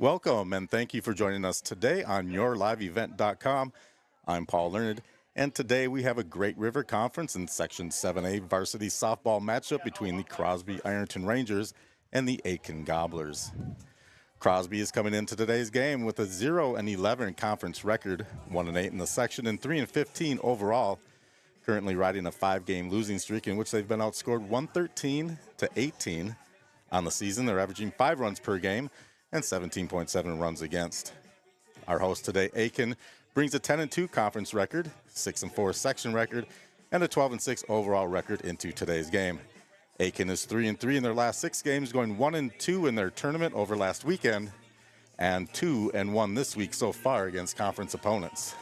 Welcome, and thank you for joining us today on yourliveevent.com. I'm Paul Learned, and today we have a Great River Conference and Section 7A varsity softball matchup between the Crosby-Ironton Rangers and the Aitkin Gobblers. Crosby is coming into today's game with a 0-11 conference record, 1-8 in the section, and 3-15 overall. Currently riding a 5-game losing streak in which they've been outscored 113-18 on the season. They're averaging 5 runs per game and 17.7 runs against. Our host today, Aitkin, brings a 10-2 conference record, 6-4 section record, and a 12-6 overall record into today's game. Aitkin is 3-3 in their last 6 games, going 1-2 in their tournament over last weekend, and 2-1 this week so far against conference opponents.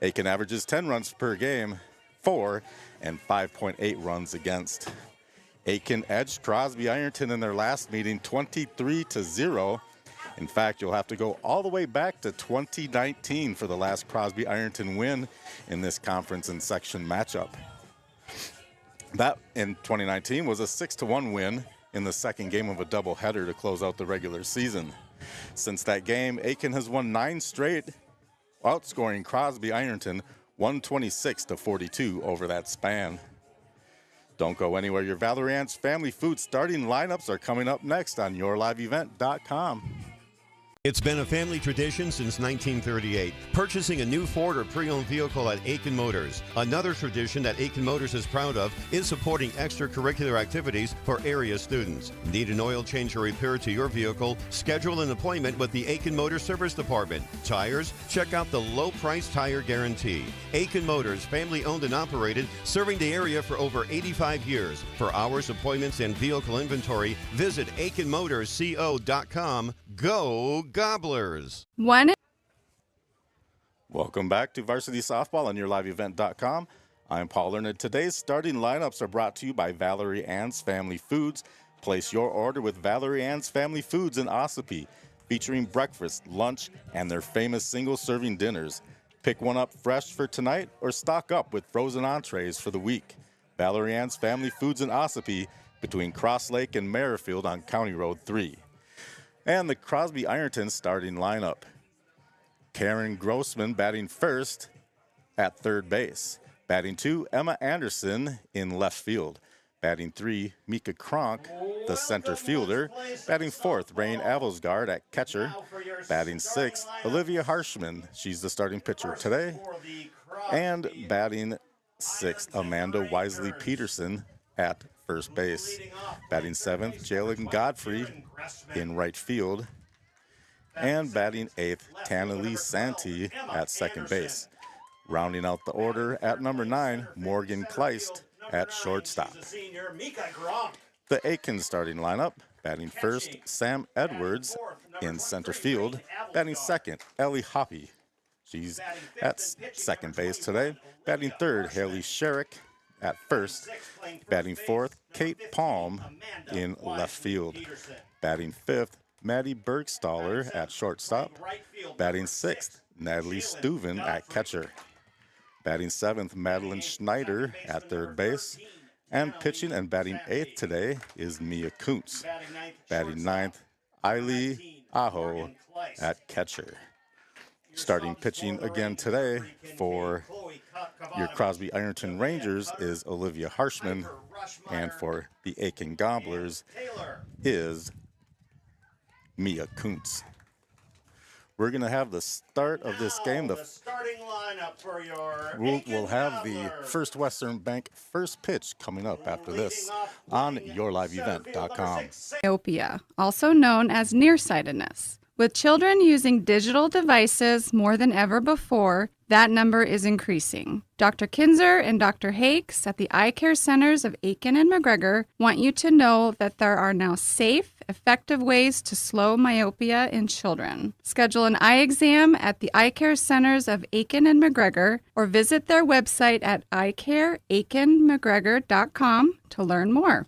Aitkin averages 10 runs per game, 4 and 5.8 runs against. Aitkin edged Crosby-Ironton in their last meeting 23-0. In fact, you'll have to go all the way back to 2019 for the last Crosby-Ironton win in this conference and section matchup. That in 2019 was a 6-1 win in the second game of a doubleheader to close out the regular season. Since that game, Aitkin has won 9 straight, outscoring Crosby-Ironton 126-42 over that span. Don't go anywhere. Your Valerian's Family Food starting lineups are coming up next on yourliveevent.com. It's been a family tradition since 1938, purchasing a new Ford or pre-owned vehicle at Aitkin Motors. Another tradition that Aitkin Motors is proud of is supporting extracurricular activities for area students. Need an oil change or repair to your vehicle? Schedule an appointment with the Aitkin Motors Service Department. Tires? Check out the low price tire guarantee. Aitkin Motors, family owned and operated, serving the area for over 85 years. For hours, appointments, and vehicle inventory, visit AitkinMotorsCO.com. Go Gobblers! Welcome back to Varsity Softball on yourliveevent.com. I'm Paul Learned. Today's starting lineups are brought to you by Valerie Ann's Family Foods. Place your order with Valerie Ann's Family Foods in Ossipee, featuring breakfast, lunch, and their famous single-serving dinners. Pick one up fresh for tonight or stock up with frozen entrees for the week. Valerie Ann's Family Foods in Ossipee, between Cross Lake and Merrifield on County Road 3. And the Crosby-Ironton starting lineup. Karen Grossman batting first at third base. Batting 2, Emma Anderson in left field. Batting 3, Mika Kronk, the center fielder. Batting 4th, Rain Avelsgaard at catcher. Batting 6th, Olivia Harshman. She's the starting pitcher today. And batting 6th, Amanda Wisely Peterson at first base. Batting 7th, Jalen Godfrey in right field. And batting 8th, Tanalee Santee at second base. Rounding out the order at number 9, Morgan Kleist at shortstop. The Aitkin starting lineup, batting first, Sam Edwards in center field. Batting second, Ellie Hoppy. She's at second base today. Batting third, Haley Sherrick at first. Batting 4th, Kate Palm in left field. Batting 5th, Maddie Bergstaller at shortstop. Batting 6th, Natalie Steuven at catcher. Batting 7th, Madeline Schneider at third base. And pitching and batting 8th today is Mia Kuntz. Batting 9th, Eileen Aho at catcher. Starting pitching again today for your Crosby-Ironton Rangers is Olivia Harshman, and for the Aitkin Gobblers is Mia Kuntz. We're going to have the start of this game. The starting lineup for your we'll have the First Western Bank first pitch coming up after this on yourliveevent.com. Myopia, also known as nearsightedness. With children using digital devices more than ever before, that number is increasing. Dr. Kinzer and Dr. Hakes at the Eye Care Centers of Aitkin and McGregor want you to know that there are now safe, effective ways to slow myopia in children. Schedule an eye exam at the Eye Care Centers of Aitkin and McGregor or visit their website at eyecareaitkinmcgregor.com to learn more.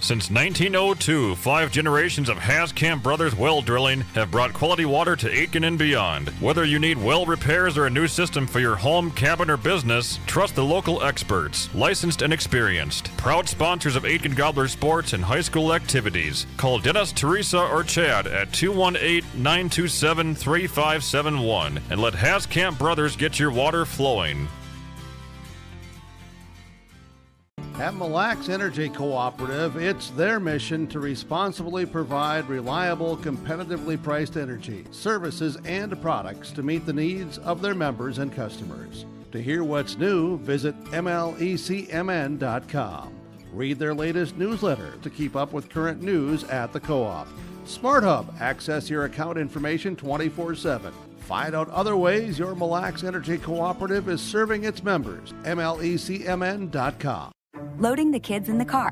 Since 1902, 5 generations of Haskamp Brothers well drilling have brought quality water to Aitkin and beyond. Whether you need well repairs or a new system for your home, cabin, or business, trust the local experts, licensed and experienced. Proud sponsors of Aitkin Gobbler sports and high school activities. Call Dennis, Teresa, or Chad at 218-927-3571 and let Haskamp Brothers get your water flowing. At Mille Lacs Energy Cooperative, it's their mission to responsibly provide reliable, competitively priced energy, services, and products to meet the needs of their members and customers. To hear what's new, visit mlecmn.com. Read their latest newsletter to keep up with current news at the co-op. Smart Hub, access your account information 24/7. Find out other ways your Mille Lacs Energy Cooperative is serving its members. mlecmn.com. Loading the kids in the car,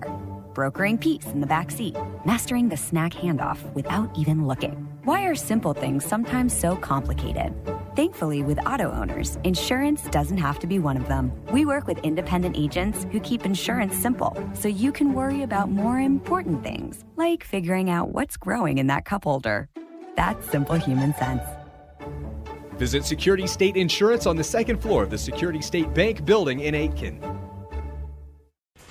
brokering peace in the back seat, mastering the snack handoff without even looking. Why are simple things sometimes so complicated? Thankfully, with auto owners, insurance doesn't have to be one of them. We work with independent agents who keep insurance simple, so you can worry about more important things, like figuring out what's growing in that cup holder. That's simple human sense. Visit Security State Insurance on the second floor of the Security State Bank building in Aitkin.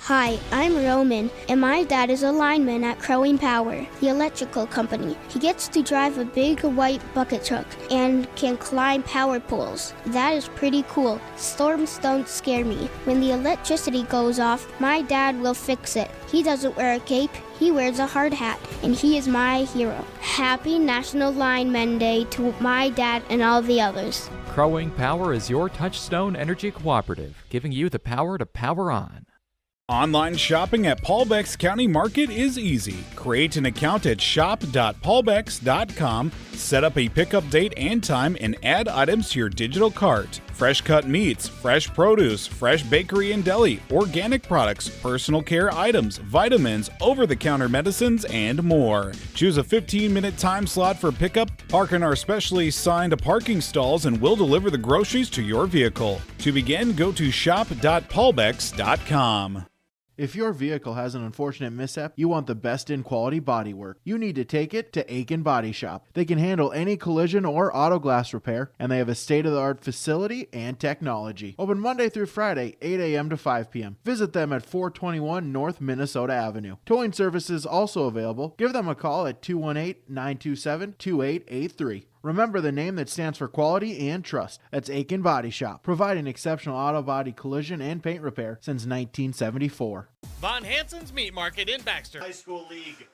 Hi, I'm Roman, and my dad is a lineman at Crowing Power, the electrical company. He gets to drive a big white bucket truck and can climb power poles. That is pretty cool. Storms don't scare me. When the electricity goes off, my dad will fix it. He doesn't wear a cape, he wears a hard hat, and he is my hero. Happy National Lineman Day to my dad and all the others. Crowing Power is your touchstone energy cooperative, giving you the power to power on. Online shopping at Paulbeck's County Market is easy. Create an account at shop.paulbecks.com, set up a pickup date and time, and add items to your digital cart. Fresh cut meats, fresh produce, fresh bakery and deli, organic products, personal care items, vitamins, over-the-counter medicines, and more. Choose a 15-minute time slot for pickup, park in our specially signed parking stalls, and we'll deliver the groceries to your vehicle. To begin, go to shop.paulbecks.com. If your vehicle has an unfortunate mishap, you want the best in quality bodywork. You need to take it to Aitkin Body Shop. They can handle any collision or auto glass repair, and they have a state-of-the-art facility and technology. Open Monday through Friday, 8 a.m. to 5 p.m. Visit them at 421 North Minnesota Avenue. Towing services also available. Give them a call at 218-927-2883. Remember the name that stands for quality and trust. That's Aitkin Body Shop, providing exceptional auto body collision and paint repair since 1974. Von Hansen's Meat Market in Baxter. High School League.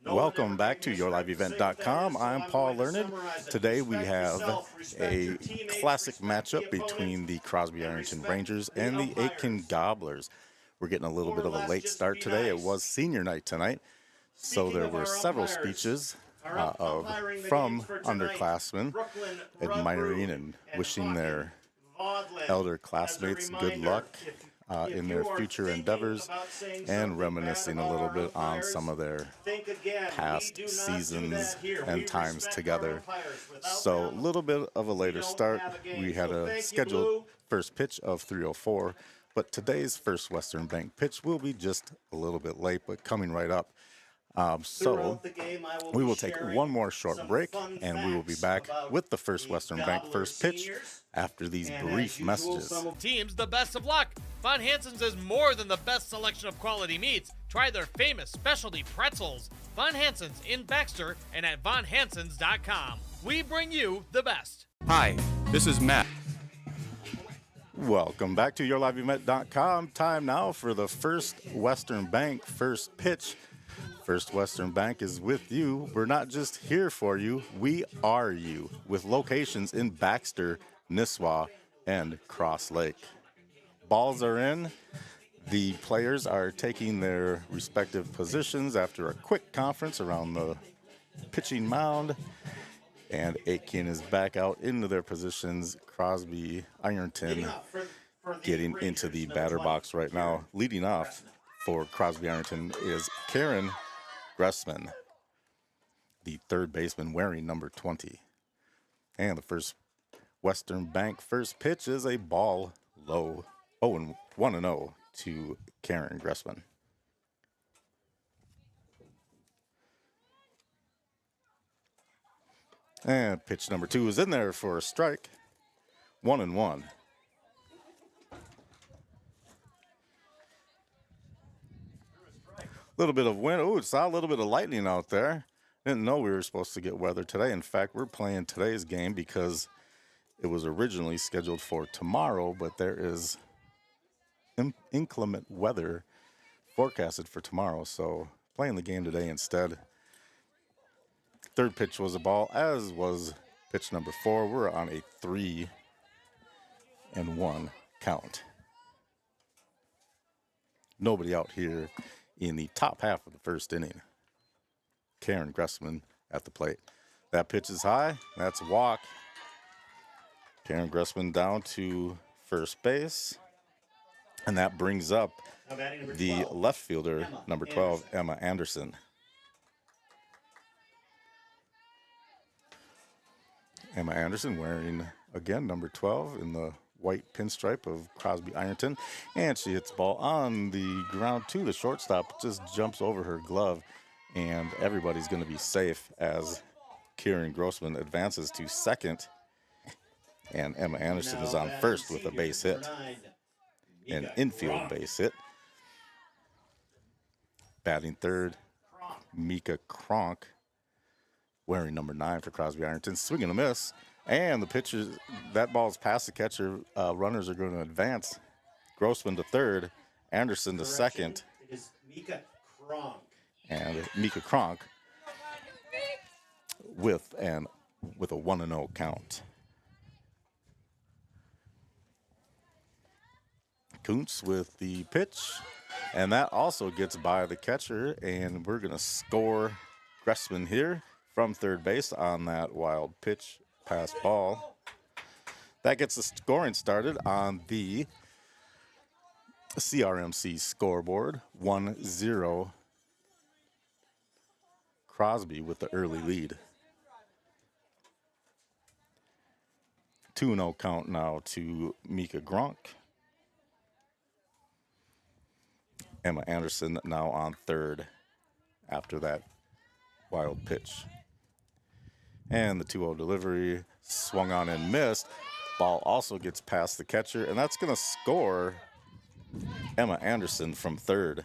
Welcome back to YourLiveEvent.com. I'm Paul Learned. Today we have a classic matchup between the Crosby-Ironton Rangers and the Aitkin Gobblers. We're getting a little bit of a late start today. It was senior night tonight, so there were several speeches from underclassmen admiring and wishing their elder classmates good luck in their future endeavors and reminiscing a little bit on some of their past seasons and times together. So a little bit of a later start. We had a scheduled first pitch of 3:04, but today's First Western Bank pitch will be just a little bit late, but coming right up. So we will take one more short break, and we will be back with the First Western Bank first pitch after these brief messages. Teams, the best of luck. Von Hansen's is more than the best selection of quality meats. Try their famous specialty pretzels. Von Hansen's in Baxter and at vonhansens.com. We bring you the best. Hi, this is Matt. Welcome back to YourLiveEvent.com. Time now for the First Western Bank first pitch. First Western Bank is with you. We're not just here for you, we are you, with locations in Baxter, Nisswa, and Cross Lake. Balls are in. The players are taking their respective positions after a quick conference around the pitching mound. And Aitkin is back out into their positions. Crosby-Ironton getting into the batter box right now. Leading off for Crosby-Ironton is Karen Gressman, the third baseman wearing number 20. And the First Western Bank first pitch is a ball low, 1-0 to Karen Gressman. And pitch number 2 is in there for a strike. 1-1. Little bit of wind. Oh, saw a little bit of lightning out there. Didn't know we were supposed to get weather today. In fact, we're playing today's game because it was originally scheduled for tomorrow, but there is inclement weather forecasted for tomorrow, so playing the game today instead. Third pitch was a ball, as was pitch number 4. We're on a 3-1 count. Nobody out here in the top half of the first inning. Karen Gressman at the plate. That pitch is high. That's a walk. Karen Gressman down to first base. And that brings up the left fielder, number 12, Emma Anderson. Emma Anderson wearing, again, number 12 in the white pinstripe of Crosby-Ironton. And she hits the ball on the ground to the shortstop. Just jumps over her glove. And everybody's going to be safe as Karen Grossman advances to second. And Emma Anderson is on first with a base hit. An infield base hit. Batting third, Mika Kronk, wearing number 9 for Crosby-Ironton. Swing and a miss. And the pitcher, that ball's past the catcher. Runners are going to advance. Grossman to third, Anderson to second. It is Mika Kronk. And Mika Kronk with a 1-0 count. Kuntz with the pitch, and that also gets by the catcher, and we're going to score Gressman here from third base on that wild pitch pass ball. That gets the scoring started on the CRMC scoreboard. 1-0 Crosby with the early lead. 2-0 count now to Mika Kronk. Emma Anderson now on third after that wild pitch. And the 2-0 delivery swung on and missed. Ball also gets past the catcher, and that's going to score Emma Anderson from third.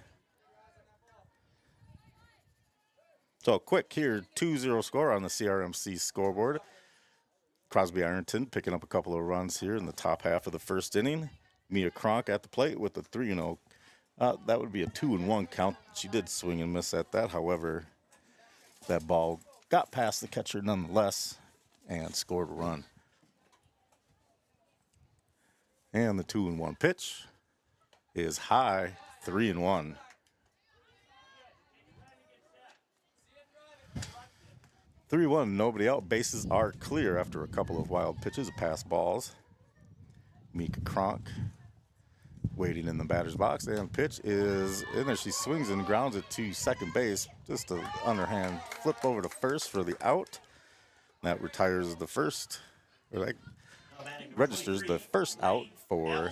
So quick here, 2-0 score on the CRMC scoreboard. Crosby-Ironton picking up a couple of runs here in the top half of the first inning. Mia Kronk at the plate with the 3-0. That would be a 2-1 count. She did swing and miss at that. However, that ball got past the catcher nonetheless and scored a run. And the 2-1 pitch is high, 3-1. Nobody out. Bases are clear after a couple of wild pitches of pass balls. Mika Kronk waiting in the batter's box, and pitch is in there. She swings and grounds it to second base. Just an underhand flip over to first for the out. That retires the first, or that registers the first out for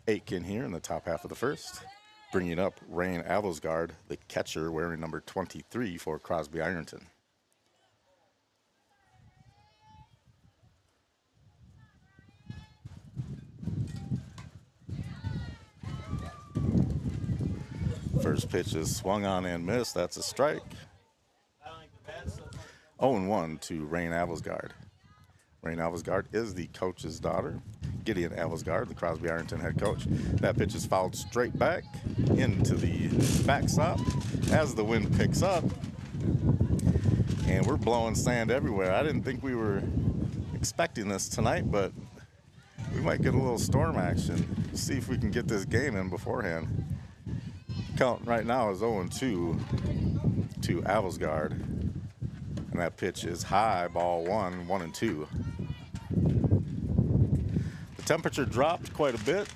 Aitkin here in the top half of the first. Bringing up Rain Avosgard, the catcher, wearing number 23 for Crosby-Ironton. First pitch is swung on and missed. That's a strike. 0-1 to Rain Avosgard. Rain Avosgard is the coach's daughter. Gideon Avosgard, the Crosby-Ironton head coach. That pitch is fouled straight back into the backstop as the wind picks up. And we're blowing sand everywhere. I didn't think we were expecting this tonight, but we might get a little storm action. See if we can get this game in beforehand. Count right now is 0-2 to Avosgard. And that pitch is high, ball 1-2. The temperature dropped quite a bit.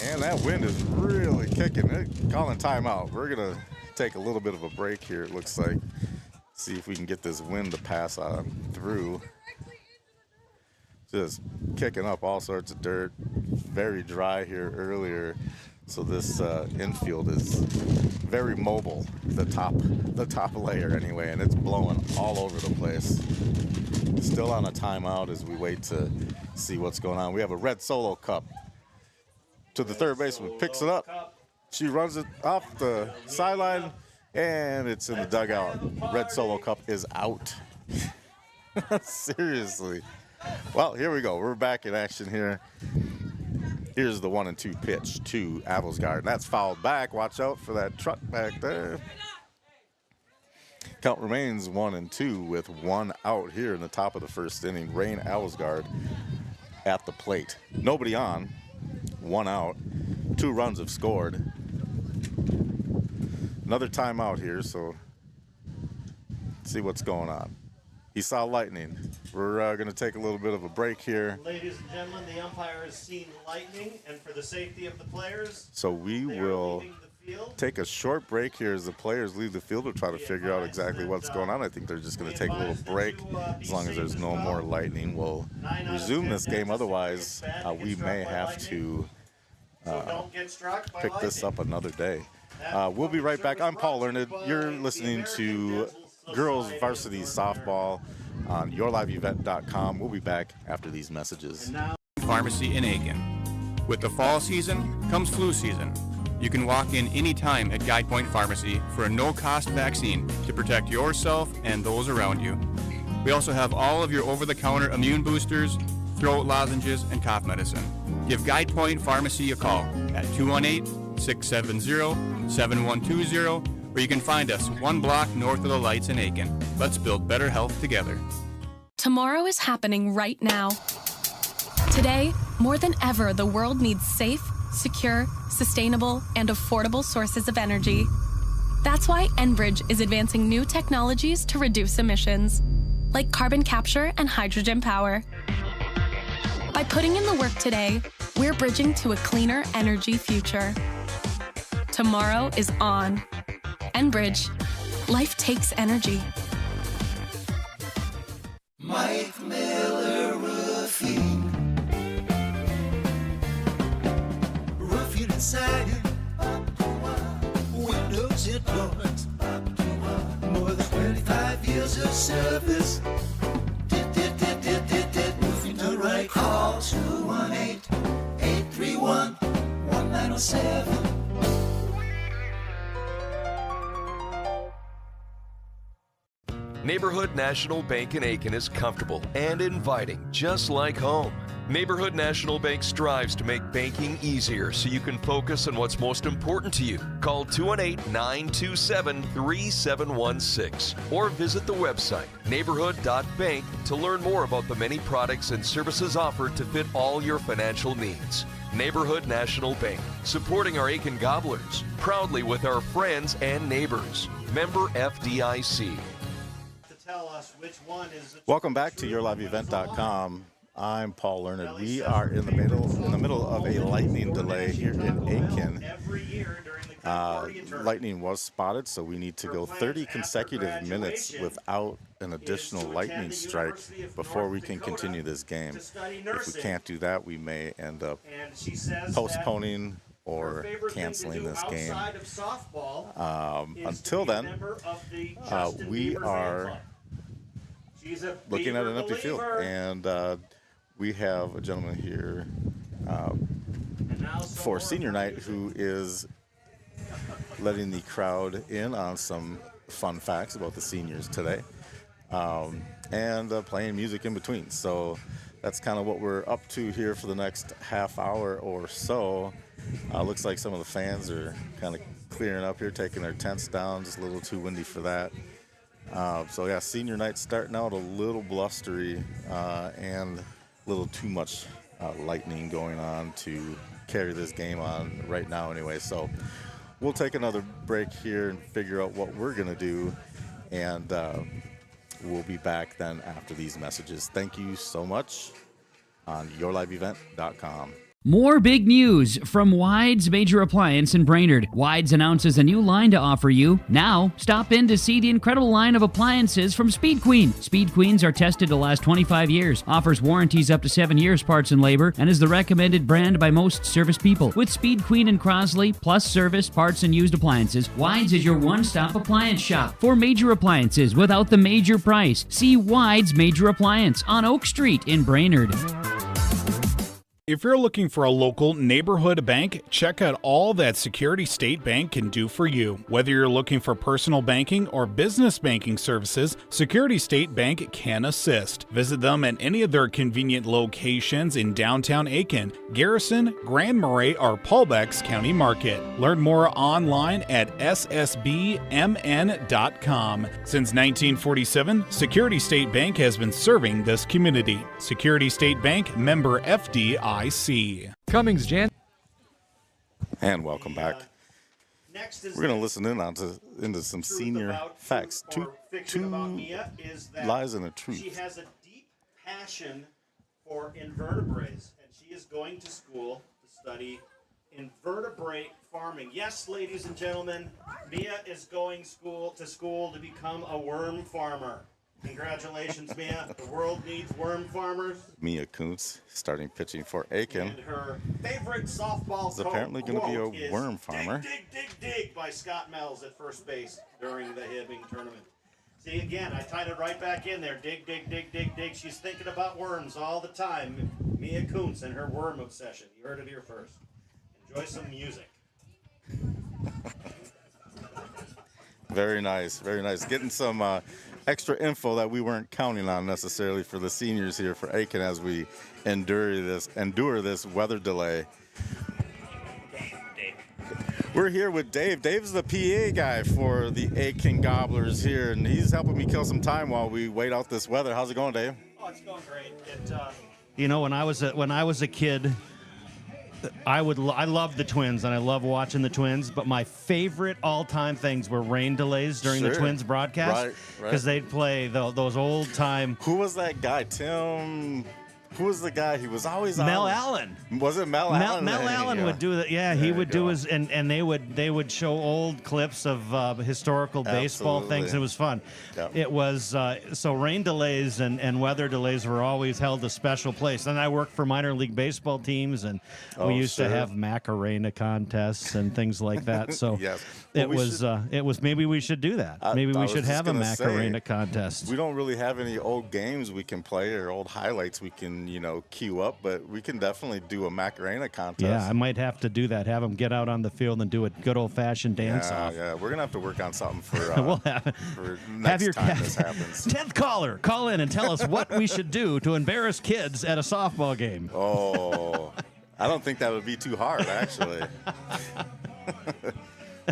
And that wind is really kicking it. Calling timeout. We're going to take a little bit of a break here, it looks like. See if we can get this wind to pass on through. Just kicking up all sorts of dirt. Very dry here earlier So this infield is very mobile, the top layer anyway, and it's blowing all over the place. Still on a timeout as we wait to see what's going on. We have a red Solo Cup to the third baseman, picks it up. She runs it off the sideline, and it's in the dugout. Red Solo Cup is out. Seriously. Well, here we go. We're back in action here. Here's the 1-2 pitch to Avelsgaard, and that's fouled back. Watch out for that truck back there. Count remains 1-2 with one out here in the top of the first inning. Rain Avelsgaard at the plate. Nobody on, one out. 2 runs have scored. Another timeout here, so let's see what's going on. He saw lightning. We're going to take a little bit of a break here. Ladies and gentlemen, the umpire has seen lightning, and for the safety of the players, so we will take a short break here as the players leave the field to try to figure out exactly what's going on. I think they're just going to take a little break. As long as there's no more lightning, we'll resume this game. Otherwise, we may have to pick this up another day. We'll be right back. I'm Paul Learned. You're listening to Girls Varsity Softball on yourliveevent.com. We'll be back after these messages. Pharmacy in Aitkin. With the fall season comes flu season. You can walk in anytime at Guide Point Pharmacy for a no-cost vaccine to protect yourself and those around you. We also have all of your over-the-counter immune boosters, throat lozenges, and cough medicine. Give Guide Point Pharmacy a call at 218-670-7120, or you can find us 1 block north of the lights in Aitkin. Let's build better health together. Tomorrow is happening right now. Today, more than ever, the world needs safe, secure, sustainable, and affordable sources of energy. That's why Enbridge is advancing new technologies to reduce emissions, like carbon capture and hydrogen power. By putting in the work today, we're bridging to a cleaner energy future. Tomorrow is on. Enbridge. Life takes energy. Mike Miller Roofing. Roofing and siding. Windows and doors. More than 25 years of service. Roofing done right. Call 218-831-1907. Neighborhood National Bank in Aitkin is comfortable and inviting, just like home. Neighborhood National Bank strives to make banking easier so you can focus on what's most important to you. Call 218-927-3716 or visit the website neighborhood.bank to learn more about the many products and services offered to fit all your financial needs. Neighborhood National Bank, supporting our Aitkin Gobblers, proudly with our friends and neighbors. Member FDIC. tell us which one is. Welcome back to yourliveevent.com. I'm Paul Learned. We are in the middle of a lightning delay here in Aitkin. Lightning was spotted, so we need to go 30 consecutive minutes without an additional lightning strike before we can continue this game. If we can't do that, we may end up postponing or canceling this game. Until then, we are looking at an empty field, and we have a gentleman here for senior night who is letting the crowd in on some fun facts about the seniors today, and playing music in between. So that's kind of what we're up to here for the next half hour or so. Looks like some of the fans are kind of clearing up here, taking their tents down. Just a little too windy for that. So yeah, senior night starting out a little blustery and a little too much lightning going on to carry this game on right now anyway. So we'll take another break here and figure out what we're going to do, and we'll be back then after these messages. Thank you so much on yourliveevent.com. More big news from Wides Major Appliance in Brainerd. Wides announces a new line to offer you. Now, stop in to see the incredible line of appliances from Speed Queen. Speed Queens are tested to last 25 years, offers warranties up to 7 years parts and labor, and is the recommended brand by most service people. With Speed Queen and Crosley, plus service, parts, and used appliances, Wides is your one-stop appliance shop for major appliances without the major price. See Wides Major Appliance on Oak Street in Brainerd. If you're looking for a local neighborhood bank, check out all that Security State Bank can do for you. Whether you're looking for personal banking or business banking services, Security State Bank can assist. Visit them at any of their convenient locations in downtown Aitkin, Garrison, Grand Marais, or Paulbecks County Market. Learn more online at ssbmn.com. Since 1947, Security State Bank has been serving this community. Security State Bank, member FDIC. Cummings, Jan. And welcome back. We're going to listen into some senior facts. Two lies and a truth. She has a deep passion for invertebrates, and she is going to school to study invertebrate farming. Yes, ladies and gentlemen, Mia is going to school to become a worm farmer. Congratulations, Mia. The world needs worm farmers. Mia Kuntz starting pitching for Aitkin. And her favorite softball is apparently going to be a worm farmer. Dig, dig, dig, dig by Scott Mells at first base during the Hibbing tournament. See, again, I tied it right back in there. Dig, dig, dig, dig, dig. She's thinking about worms all the time. Mia Kuntz and her worm obsession. You heard it here first. Enjoy some music. Very nice, very nice. Getting some extra info that we weren't counting on necessarily for the seniors here for Aitkin as we endure this weather delay. We're here with Dave. Dave's the PA guy for the Aitkin Gobblers here, and he's helping me kill some time while we wait out this weather. How's it going, Dave? Oh, it's going great. When I was a kid, I loved the Twins, and I love watching the Twins, but my favorite all-time things were rain delays during the Twins broadcast, because they'd play those old-time... Who was that guy? Who was the guy? He was always on. Mel Allen. Was it Mel Allen? Mel Allen would do that. Yeah, he would do his, and they would show old clips of historical baseball things. It was fun. Yep. It was so rain delays and weather delays were always held a special place. And I worked for minor league baseball teams, and we used to have Macarena contests and things like that. So yes. it was maybe we should do that. Maybe we should have a Macarena contest. We don't really have any old games we can play or old highlights we can queue up, but we can definitely do a Macarena contest. Yeah, I might have to do that. Have them get out on the field and do a good old-fashioned dance-off. Yeah, we're gonna have to work on something for for next time this happens. 10th caller, call in and tell us what we should do to embarrass kids at a softball game. Oh, I don't think that would be too hard, actually.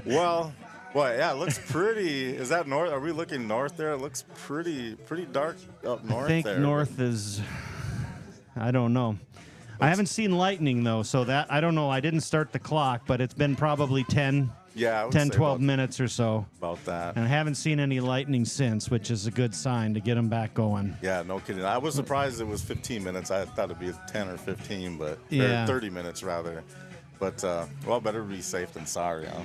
Well, yeah, it looks pretty. Is that north? Are we looking north there? It looks pretty dark up north. I think there. North is. I don't know. I haven't seen lightning, though, so that I don't know. I didn't start the clock, but it's been probably 10, 12 minutes or so. About that. And I haven't seen any lightning since, which is a good sign to get them back going. Yeah, no kidding. I was surprised it was 15 minutes. I thought it'd be 10 or 15, but yeah. 30 minutes rather. But, better be safe than sorry. Huh?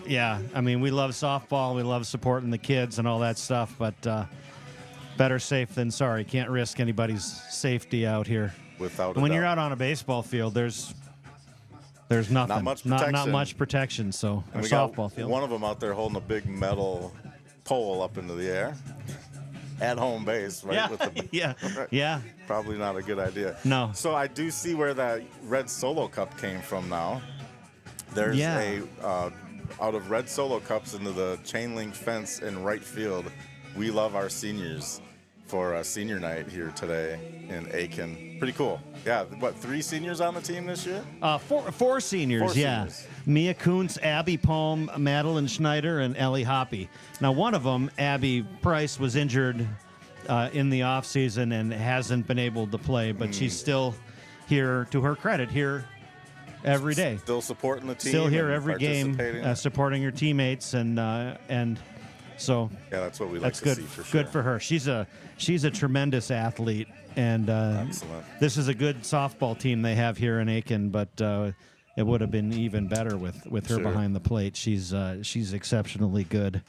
Yeah. I mean, we love softball. We love supporting the kids and all that stuff, but better safe than sorry. Can't risk anybody's safety out here. Without when you're out on a baseball field, there's nothing. Not much protection. Not much protection. So and a softball field. One of them out there holding a big metal pole up into the air at home base, right? Yeah. Yeah. Probably not a good idea. No. So I do see where that red Solo Cup came from now. There's out of red Solo Cups into the chain link fence in right field. We love our seniors for senior night here today in Aitkin. Pretty cool. Yeah, 3 seniors on the team this year? Four seniors, Seniors. Mia Kuntz, Abby Palm, Madeline Schneider, and Ellie Hoppy. Now, one of them, Abby Price, was injured in the offseason and hasn't been able to play, but she's still here, to her credit, here every day. Still supporting the team. Still here every game, supporting her teammates, and So yeah, that's what we like to good, see for sure. Good for her. She's a tremendous athlete, and Excellent. This is a good softball team they have here in Aitkin, but it would have been even better with her Sure. behind the plate. She's exceptionally good.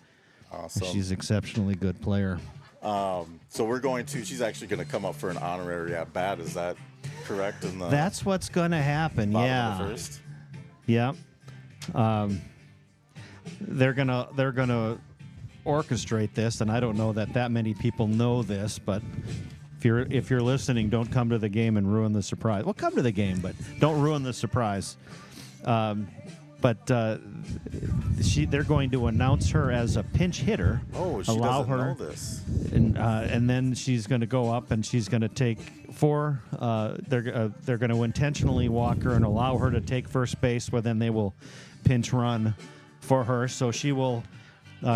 Awesome. She's an exceptionally good player. So she's actually going to come up for an honorary at bat. Is that correct? That's what's going to happen. bottom Yeah. of the first? Yeah. They're gonna orchestrate this, and I don't know that many people know this, but if you're listening, don't come to the game and ruin the surprise. Well, come to the game, but don't ruin the surprise. But they're going to announce her as a pinch hitter. Oh, she allow doesn't her, know this. and then she's going to go up and she's going to take four. They're going to intentionally walk her and allow her to take first base, where then they will pinch run for her. So she will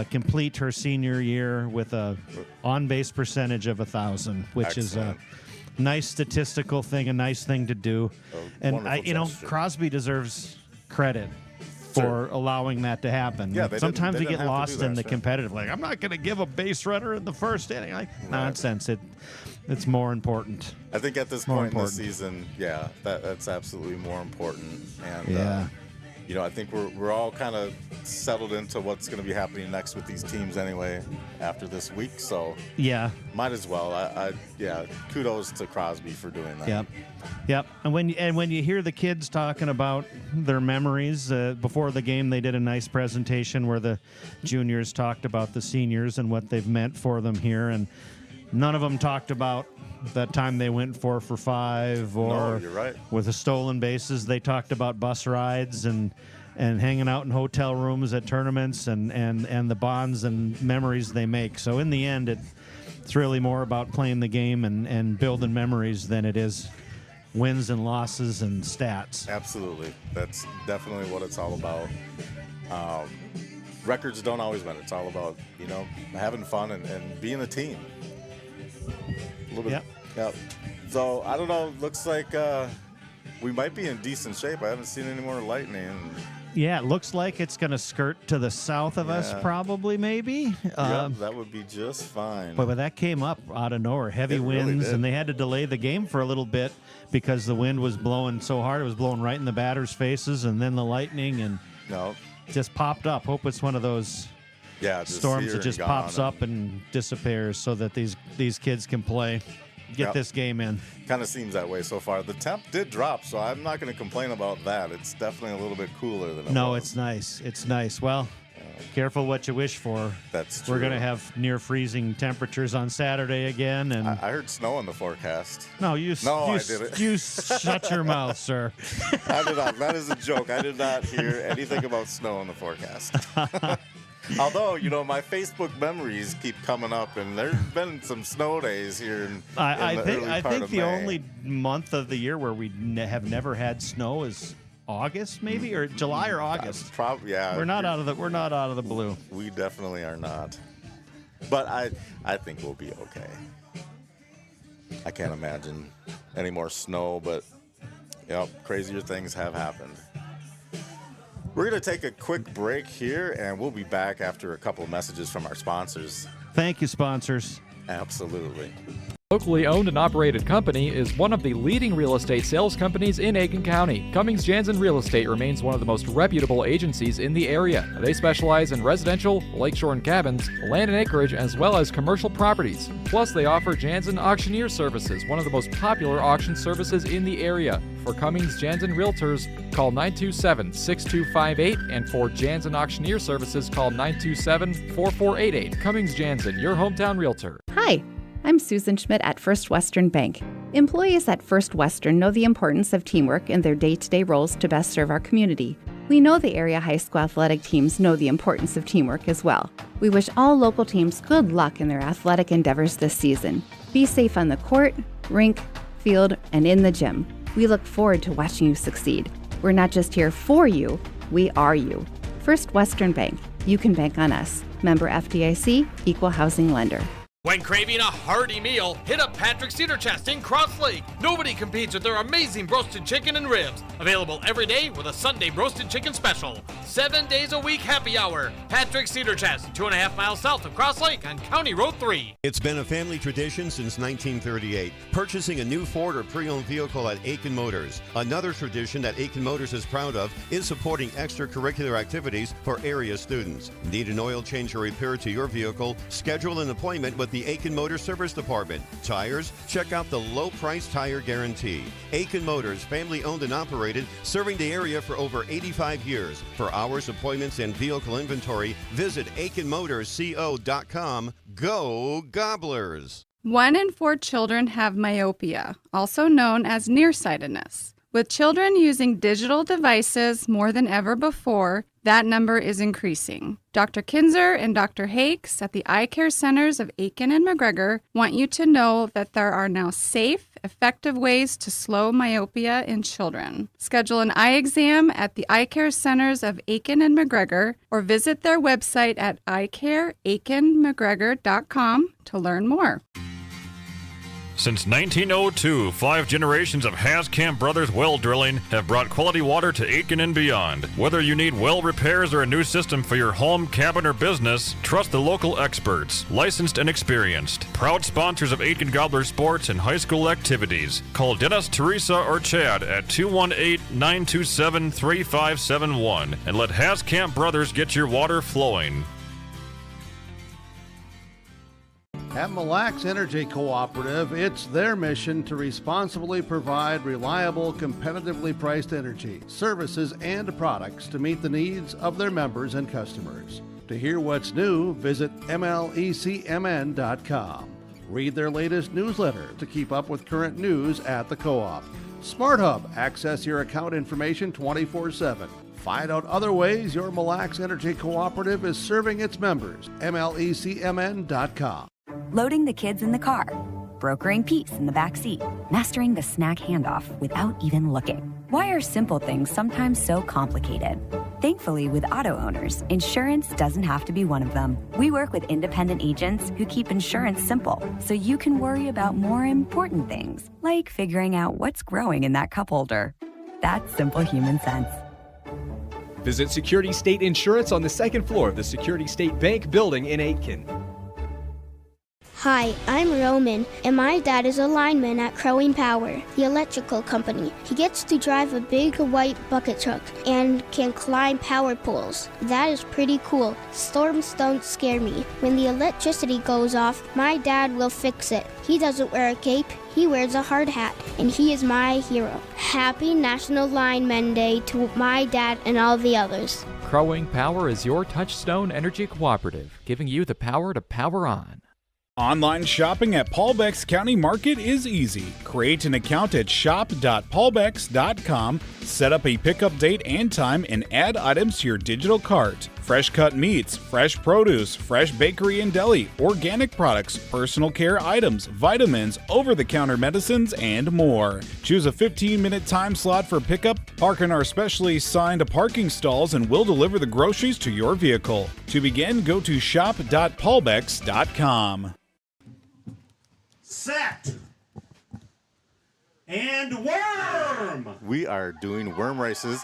complete her senior year with a on-base percentage of 1,000, which Excellent. is a nice statistical thing, a nice thing to do. And wonderful gesture. Crosby deserves credit for allowing that to happen. Yeah, they Sometimes didn't we get have to do lost that, in the sure. competitive. Like, I'm not going to give a base runner in the first inning. Like, nonsense. It's more important. I think at this More point important. in the season, yeah, that's absolutely more important. And Yeah. I think we're all kind of settled into what's going to be happening next with these teams anyway after this week. So Yeah. might as well. Kudos to Crosby for doing that. Yep. And when you hear the kids talking about their memories before the game, they did a nice presentation where the juniors talked about the seniors and what they've meant for them here, and none of them talked about that time they went 4 for 5 or No, you're right. with the stolen bases. They talked about bus rides and hanging out in hotel rooms at tournaments and the bonds and memories they make. So in the end, it's really more about playing the game and building memories than it is wins and losses and stats. Absolutely. That's definitely what it's all about. Records don't always win. It's all about, having fun and being a team. A little bit. Yep. So, I don't know. Looks like we might be in decent shape. I haven't seen any more lightning. Yeah, it looks like it's going to skirt to the south of us, Yeah. probably, maybe. That would be just fine. But that came up out of nowhere. Heavy It really winds, did. and they had to delay the game for a little bit because the wind was blowing so hard. It was blowing right in the batters' faces, and then the lightning and just popped up. Hope it's one of those just storms here that and just gone. pops up and disappears so that these kids can play, get Yep. this game in. Kind of seems that way so far. The temp did drop, so I'm not going to complain about that. It's definitely a little bit cooler than it No, was. it's nice. It's nice. Well, careful what you wish for. That's We're true. going to have near freezing temperatures on Saturday again, and I heard snow in the forecast. no, I didn't. You shut your mouth, sir. I did not. That is a joke. I did not hear anything about snow in the forecast. Although, my Facebook memories keep coming up, and there's been some snow days here in the I early part think of the May. only month of the year where we have never had snow is August, maybe, or July or August. Probably, yeah. We're not out of the blue. We definitely are not. But I think we'll be okay. I can't imagine any more snow, but crazier things have happened. We're going to take a quick break here, and we'll be back after a couple of messages from our sponsors. Thank you, sponsors. Absolutely. Locally owned and operated company is one of the leading real estate sales companies in Aitkin County. Cummings Jansen Real Estate remains one of the most reputable agencies in the area. They specialize in residential, lakeshore and cabins, land and acreage, as well as commercial properties. Plus, they offer Jansen Auctioneer Services, one of the most popular auction services in the area. For Cummings Jansen Realtors, call 927-6258, and for Jansen Auctioneer Services, call 927-4488. Cummings Jansen, your hometown realtor. Hi, I'm Susan Schmidt at First Western Bank. Employees at First Western know the importance of teamwork in their day-to-day roles to best serve our community. We know the area high school athletic teams know the importance of teamwork as well. We wish all local teams good luck in their athletic endeavors this season. Be safe on the court, rink, field, and in the gym. We look forward to watching you succeed. We're not just here for you, we are you. First Western Bank. You can bank on us. Member FDIC, Equal Housing Lender. When craving a hearty meal, hit up Patrick's Cedar Chest in Cross Lake. Nobody competes with their amazing roasted chicken and ribs. Available every day with a Sunday roasted chicken special. 7 days a week happy hour. Patrick's Cedar Chest, 2.5 miles south of Cross Lake on County Road 3. It's been a family tradition since 1938, purchasing a new Ford or pre-owned vehicle at Aitkin Motors. Another tradition that Aitkin Motors is proud of is supporting extracurricular activities for area students. Need an oil change or repair to your vehicle? Schedule an appointment with the Aitkin Motors Service Department. Tires? Check out the low price tire guarantee. Aitkin Motors, family owned and operated, serving the area for over 85 years. For hours, appointments, and vehicle inventory, visit AitkinMotorsCO.com. Go Gobblers! 1 in 4 children have myopia, also known as nearsightedness. With children using digital devices more than ever before, that number is increasing. Dr. Kinzer and Dr. Hakes at the Eye Care Centers of Aitkin and McGregor want you to know that there are now safe, effective ways to slow myopia in children. Schedule an eye exam at the Eye Care Centers of Aitkin and McGregor or visit their website at eyecareaitkinmcgregor.com to learn more. Since 1902, 5 generations of Haskamp Brothers well drilling have brought quality water to Aitkin and beyond. Whether you need well repairs or a new system for your home, cabin, or business, trust the local experts, licensed and experienced. Proud sponsors of Aitkin Gobbler sports and high school activities. Call Dennis, Teresa, or Chad at 218-927-3571 and let Haskamp Brothers get your water flowing. At Mille Lacs Energy Cooperative, it's their mission to responsibly provide reliable, competitively priced energy, services, and products to meet the needs of their members and customers. To hear what's new, visit MLECMN.com. Read their latest newsletter to keep up with current news at the co-op. Smart Hub, access your account information 24/7. Find out other ways your Mille Lacs Energy Cooperative is serving its members. MLECMN.com. Loading the kids in the car, brokering peace in the back seat, mastering the snack handoff without even looking. Why are simple things sometimes so complicated? Thankfully, with auto owners, insurance doesn't have to be one of them. We work with independent agents who keep insurance simple, so you can worry about more important things, like figuring out what's growing in that cup holder. That's simple human sense. Visit Security State Insurance on the second floor of the Security State Bank building in Aitkin. Hi, I'm Roman, and my dad is a lineman at Crowing Power, the electrical company. He gets to drive a big white bucket truck and can climb power poles. That is pretty cool. Storms don't scare me. When the electricity goes off, my dad will fix it. He doesn't wear a cape, he wears a hard hat, and he is my hero. Happy National Lineman Day to my dad and all the others. Crowing Power is your touchstone energy cooperative, giving you the power to power on. Online shopping at Paulbeck's County Market is easy. Create an account at shop.paulbecks.com, set up a pickup date and time, and add items to your digital cart. Fresh cut meats, fresh produce, fresh bakery and deli, organic products, personal care items, vitamins, over-the-counter medicines, and more. Choose a 15-minute time slot for pickup, park in our specially signed parking stalls, and we'll deliver the groceries to your vehicle. To begin, go to shop.paulbecks.com. Set and worm. We are doing worm races.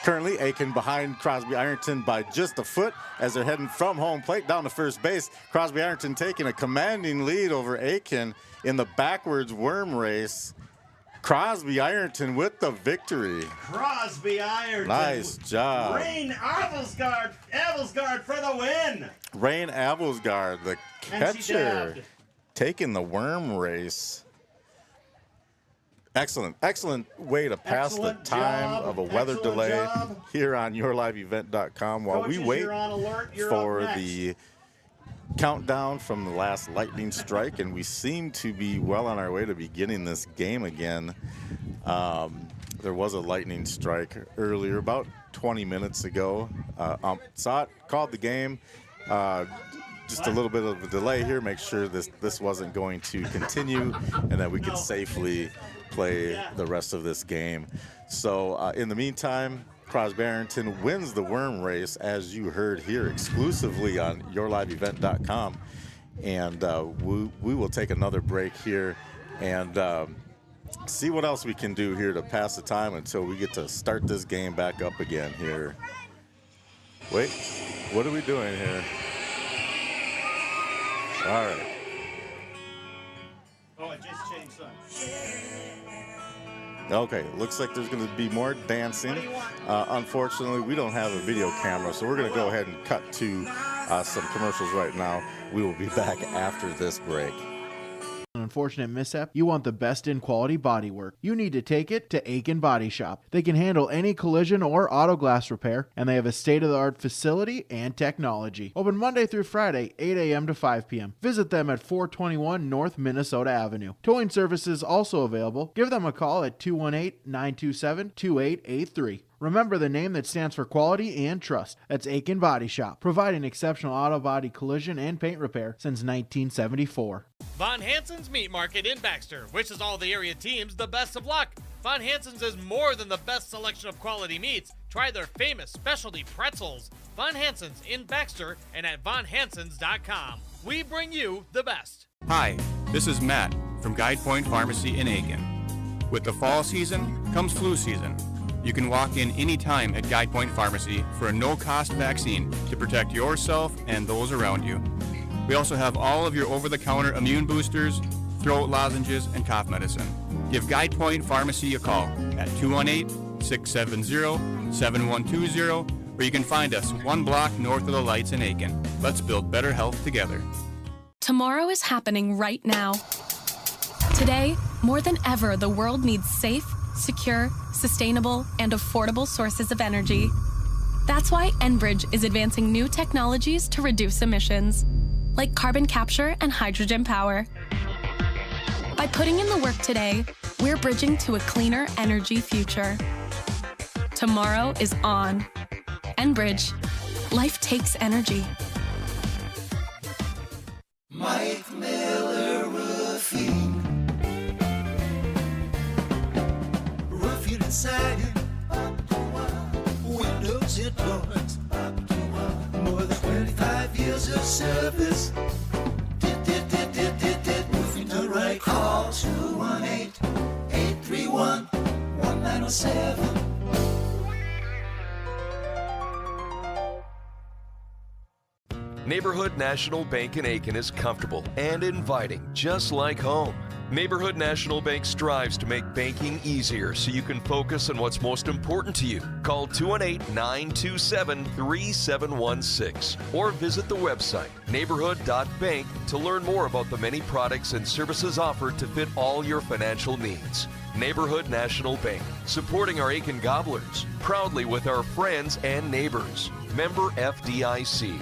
Currently, Aitkin behind Crosby-Ironton by just a foot as they're heading from home plate down to first base. Crosby-Ironton taking a commanding lead over Aitkin in the backwards worm race. Crosby-Ironton with the victory. Crosby-Ironton. Nice job. Rain Avelsgaard for the win. Rain Avelsgaard, the catcher, taking the worm race. Excellent way to pass the time of a weather delay here on yourliveevent.com while we wait for the countdown from the last lightning strike, and we seem to be well on our way to beginning this game again. There was a lightning strike earlier, about 20 minutes ago. Saw it, called the game. Just a little bit of a delay here, make sure this wasn't going to continue and that we could safely play the rest of this game. So in the meantime, Crosby-Ironton wins the worm race, as you heard here exclusively on yourliveevent.com. And we will take another break here and see what else we can do here to pass the time until we get to start this game back up again here. Wait, what are we doing here? All right. Oh, I just changed some. Okay, looks like there's going to be more dancing. Unfortunately, we don't have a video camera, so we're going to go ahead and cut to some commercials right now. We will be back after this break. An unfortunate mishap? You want the best in quality bodywork. You need to take it to Aitkin Body Shop. They can handle any collision or auto glass repair, and they have a state-of-the-art facility and technology. Open Monday through Friday, 8 a.m. to 5 p.m. Visit them at 421 North Minnesota Avenue. Towing services also available. Give them a call at 218-927-2883. Remember the name that stands for quality and trust. That's Aitkin Body Shop, providing exceptional auto body collision and paint repair since 1974. Von Hansen's Meat Market in Baxter wishes all the area teams the best of luck. Von Hansen's is more than the best selection of quality meats. Try their famous specialty pretzels. Von Hansen's in Baxter and at vonhansens.com. We bring you the best. Hi, this is Matt from Guide Point Pharmacy in Aitkin. With the fall season comes flu season. You can walk in anytime at Guide Point Pharmacy for a no-cost vaccine to protect yourself and those around you. We also have all of your over-the-counter immune boosters, throat lozenges, and cough medicine. Give Guide Point Pharmacy a call at 218-670-7120, or you can find us one block north of the lights in Aitkin. Let's build better health together. Tomorrow is happening right now. Today, more than ever, the world needs safe, secure, sustainable, and affordable sources of energy. That's why Enbridge is advancing new technologies to reduce emissions, like carbon capture and hydrogen power. By putting in the work today, we're bridging to a cleaner energy future. Tomorrow is on. Enbridge. Life takes energy. Mike Miller Roofing. Roofing and siding. Windows and doors. More than 25 years of service. Roofing done right. Call 218-831-1907. Neighborhood National Bank in Aitkin is comfortable and inviting, just like home. Neighborhood National Bank strives to make banking easier so you can focus on what's most important to you. Call 218-927-3716 or visit the website neighborhood.bank to learn more about the many products and services offered to fit all your financial needs. Neighborhood National Bank, supporting our Aitkin Gobblers, proudly with our friends and neighbors. Member FDIC.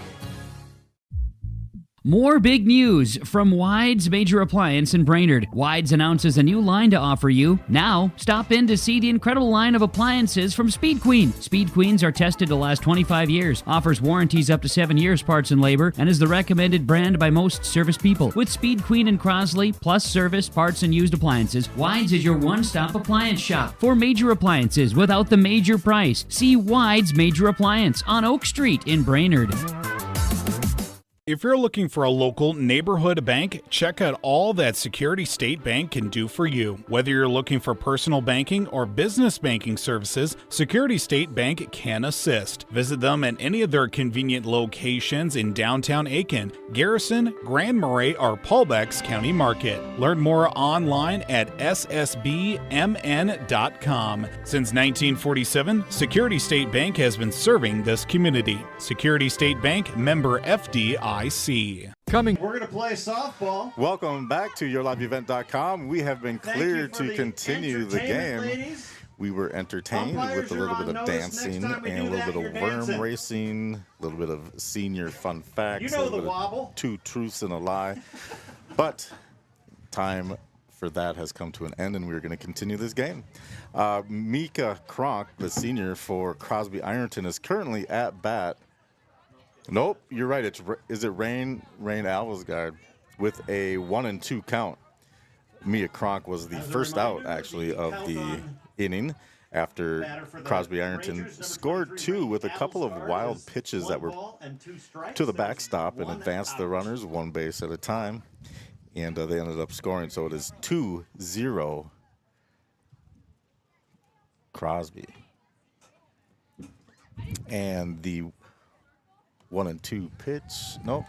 More big news from Wides Major Appliance in Brainerd. Wides announces a new line to offer you. Now, stop in to see the incredible line of appliances from Speed Queen. Speed Queens are tested to last 25 years, offers warranties up to 7 years parts and labor, and is the recommended brand by most service people. With Speed Queen and Crosley, plus service, parts, and used appliances, Wides is your one-stop appliance shop for major appliances without the major price. See Wides Major Appliance on Oak Street in Brainerd. If you're looking for a local neighborhood bank, check out all that Security State Bank can do for you. Whether you're looking for personal banking or business banking services, Security State Bank can assist. Visit them at any of their convenient locations in downtown Aitkin, Garrison, Grand Marais, or Paul Becks County Market. Learn more online at ssbmn.com. Since 1947, Security State Bank has been serving this community. Security State Bank, member FDIC. Coming. We're going to play softball. Welcome back to yourliveevent.com. We have been cleared to continue the game. Ladies. We were entertained with a little bit of dancing and a little bit of worm racing, a little bit of senior fun facts, You know a little the bit wobble. of two truths and a lie. But time for that has come to an end, and we're going to continue this game. Mika Kronk, the senior for Crosby-Ironton, is currently at bat. Nope, you're right. Is it Rain Alvesgard with a 1-2 count. Mia Kronk was the first out, actually, of the inning. after Crosby-Ironton scored 2 with a couple of wild pitches that were to the backstop and advanced the runners 1 base at a time. And they ended up scoring, so it is 2-0 Crosby. And the 1-2 pitch, nope,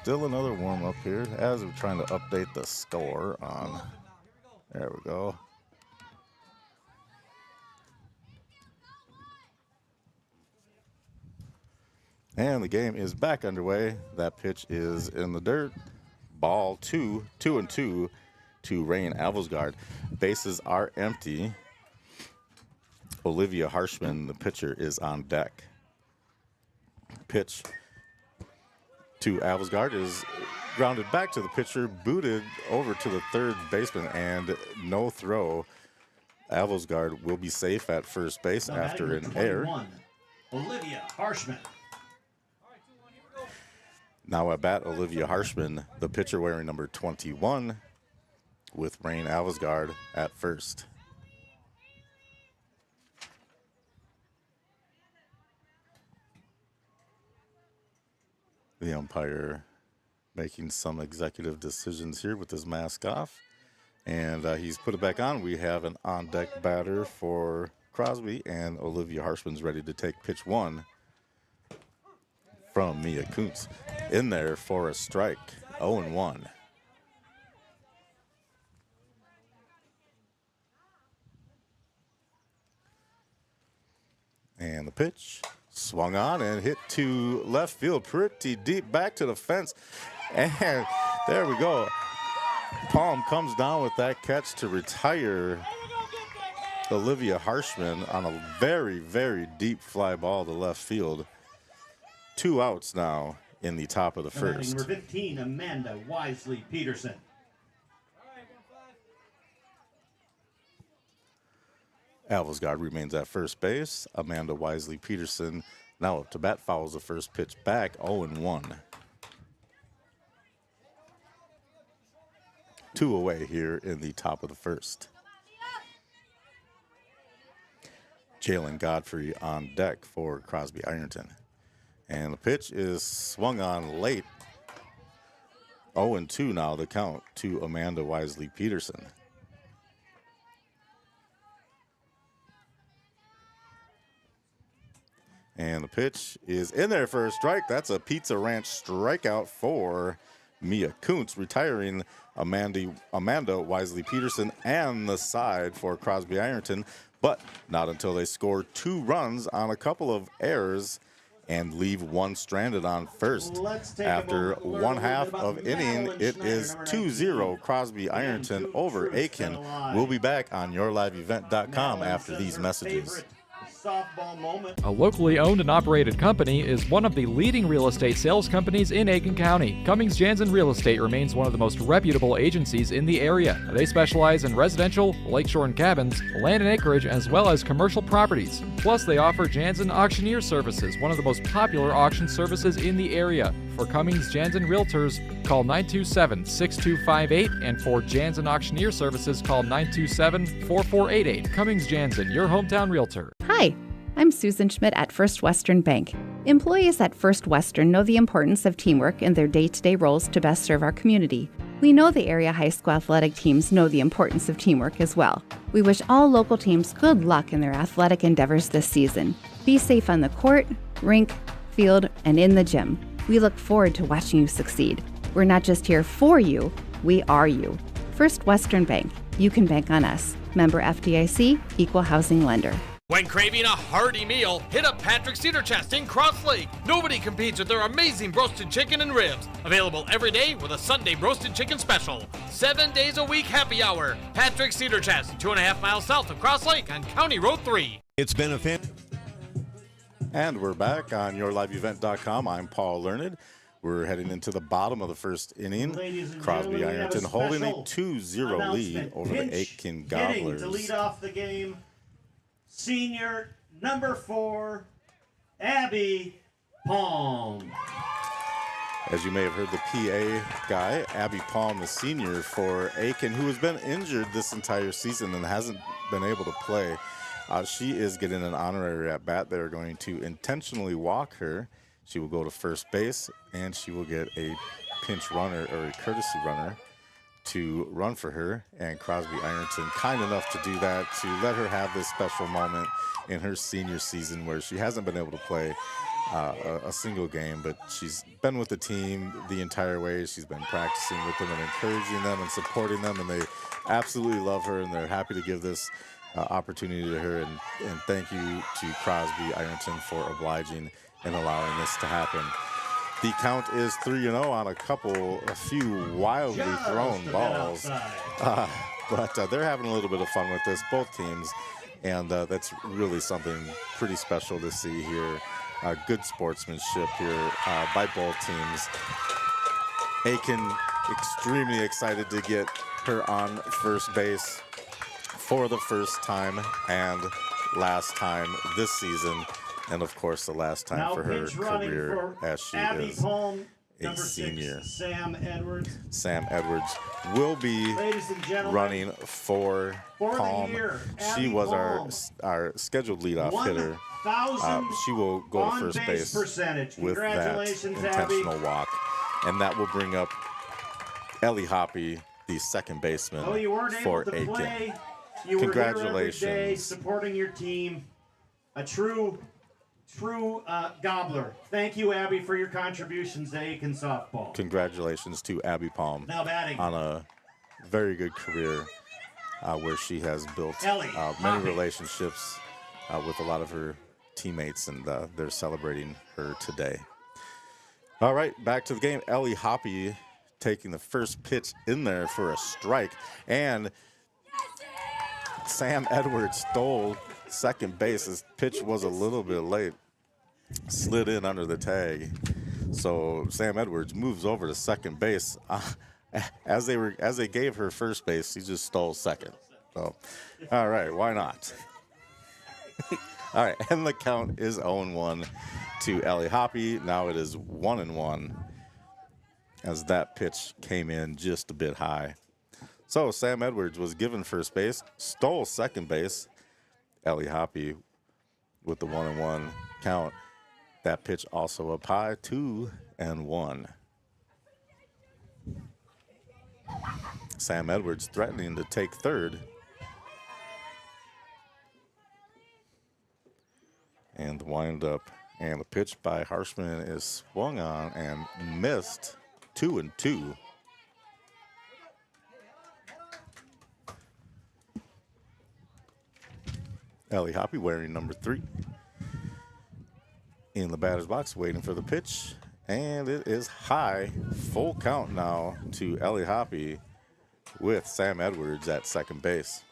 still another warm up here as we're trying to update the score on, there we go. And the game is back underway. That pitch is in the dirt. Ball 2-2 to Rain Avelsgaard. Bases are empty. Olivia Harshman, the pitcher, is on deck. Pitch to Avelsgaard is grounded back to the pitcher, booted over to the third baseman, and no throw. Avelsgaard will be safe at first base after an error. Olivia Harshman. Now at bat, Olivia Harshman, the pitcher wearing number 21, with Rain Avelsgaard at first. The umpire making some executive decisions here with his mask off. And he's put it back on. We have an on-deck batter for Crosby, and Olivia Harshman's ready to take pitch 1 from Mia Kuntz. In there for a strike, 0-1. And the pitch swung on and hit to left field, pretty deep back to the fence. And there we go. Palm comes down with that catch to retire Olivia Harshman on a very, very deep fly ball to left field. 2 outs now in the top of the first. Number 15, Amanda Wisely Peterson. Avelsgaard remains at first base. Amanda Wisely Peterson now up to bat, fouls the first pitch back, 0-1. 2 away here in the top of the first. Jalen Godfrey on deck for Crosby-Ironton. And the pitch is swung on late. 0-2 now the count to Amanda Wisely Peterson. And the pitch is in there for a strike. That's a Pizza Ranch strikeout for Mia Kuntz, retiring Amanda Wisely Peterson and the side for Crosby-Ironton, but not until they score 2 runs on a couple of errors and leave 1 stranded on first. After 1/2 of inning, it is 2-0 Crosby-Ironton over Aitkin. We'll be back on yourliveevent.com after these messages. Softball moment. A locally owned and operated company is one of the leading real estate sales companies in Aitkin County. Cummings Jansen Real Estate remains one of the most reputable agencies in the area. They specialize in residential, lakeshore and cabins, land and acreage, as well as commercial properties. Plus, they offer Jansen Auctioneer Services, one of the most popular auction services in the area. For Cummings Jansen Realtors, call 927-6258, and for Jansen Auctioneer Services, call 927-4488. Cummings Jansen, your hometown realtor. Hi, I'm Susan Schmidt at First Western Bank. Employees at First Western know the importance of teamwork in their day-to-day roles to best serve our community. We know the area high school athletic teams know the importance of teamwork as well. We wish all local teams good luck in their athletic endeavors this season. Be safe on the court, rink, field, and in the gym. We look forward to watching you succeed. We're not just here for you, we are you. First Western Bank. You can bank on us. Member FDIC, Equal Housing Lender. When craving a hearty meal, hit up Patrick's Cedar Chest in Cross Lake. Nobody competes with their amazing roasted chicken and ribs. Available every day with a Sunday roasted chicken special. 7 days a week happy hour. Patrick's Cedar Chest, 2.5 miles south of Cross Lake on County Road 3. It's been a fan. And we're back on yourliveevent.com. I'm Paul Learned. We're heading into the bottom of the first inning. Crosby-Ironton holding a 2-0 lead over the Aitkin Gobblers. To lead off the game, senior number 4, Abby Palm. As you may have heard the PA guy, Abby Palm, the senior for Aitkin, who has been injured this entire season and hasn't been able to play. She is getting an honorary at bat. They're going to intentionally walk her. She will go to first base, and she will get a pinch runner or a courtesy runner to run for her. And Crosby-Ironton, kind enough to do that, to let her have this special moment in her senior season where she hasn't been able to play a single game, but she's been with the team the entire way. She's been practicing with them and encouraging them and supporting them, and they absolutely love her, and they're happy to give this opportunity to her. And thank you to Crosby-Ironton for obliging and allowing this to happen. The count is 3-0 on a few wildly thrown balls. But they're having a little bit of fun with this, both teams, and that's really something pretty special to see here. Good sportsmanship here by both teams. Aitkin extremely excited to get her on first base for the first time and last time this season, and of course the last time now for her career as she Abby is Palm, a senior. Sam Edwards. Sam Edwards will be running for Palm. She was our scheduled leadoff hitter. She will go to first base with that intentional walk, and that will bring up Ellie Hoppy, the second baseman for Aitkin. You Congratulations. were here every day supporting your team. A true gobbler. Thank you, Abby, for your contributions to Aitkin softball. Congratulations to Abby Palm Now batting. on a very good career where she has built Ellie many Hoppy. relationships with a lot of her teammates, and they're celebrating her today. All right, back to the game. Ellie Hoppy taking the first pitch in there for a strike, and Sam Edwards stole second base. His pitch was a little bit late, slid in under the tag. So Sam Edwards moves over to second base. As they gave her first base, he just stole second. So, all right, why not? All right, and the count is 0-1 to Ellie Hoppy. Now it is 1-1 as that pitch came in just a bit high. So Sam Edwards was given first base, stole second base. Ellie Hoppy with the 1-1 count. That pitch also up high, 2-1. Sam Edwards threatening to take third. And the wind up, and the pitch by Harshman is swung on and missed. 2-2. Ellie Hoppy wearing number 3 in the batter's box, waiting for the pitch, and it is high. Full count now to Ellie Hoppy with Sam Edwards at second base.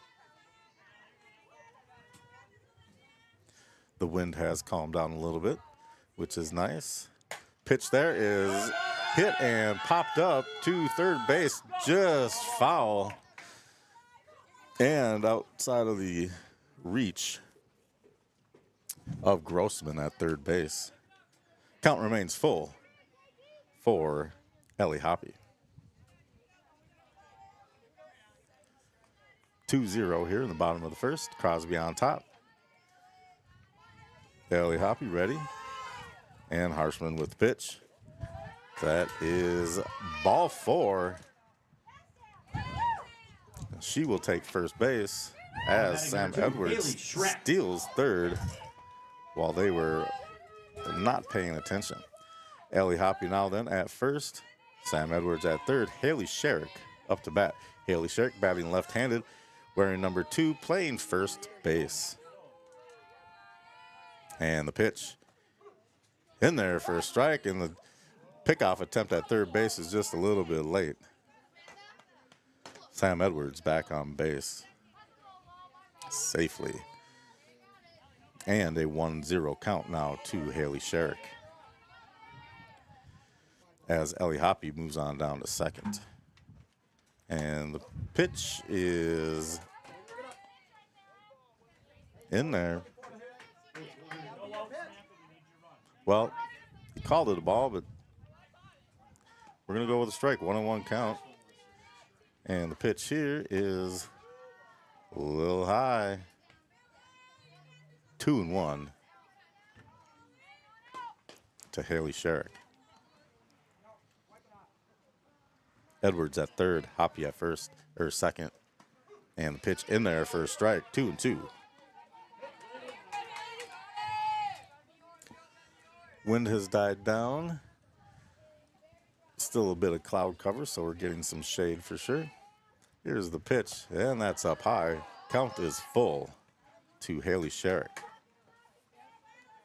The wind has calmed down a little bit, which is nice. Pitch there is hit and popped up to third base, just foul and outside of the reach of Grossman at third base. Count remains full for Ellie Hoppy. 2-0 here in the bottom of the first. Crosby on top. Ellie Hoppy ready. And Harshman with the pitch. That is ball 4. She will take first base as Sam Edwards steals third while they were not paying attention. Ellie Hoppy now then at first. Sam Edwards at third. Haley Sherrick up to bat. Haley Sherrick batting left-handed, wearing number 2, playing first base. And the pitch in there for a strike, and the pickoff attempt at third base is just a little bit late. Sam Edwards back on base safely. And a 1-0 count now to Haley Sherrick as Ellie Hoppy moves on down to second. And the pitch is in there. Well, he called it a ball, but we're going to go with a strike. 1-1 count. And the pitch here is a little high. 2-1 to Haley Sherrick. Edwards at third, Hoppy at second. And the pitch in there for a strike, 2-2. Wind has died down. Still a bit of cloud cover, so we're getting some shade for sure. Here's the pitch, and that's up high. Count is full to Haley Sherrick.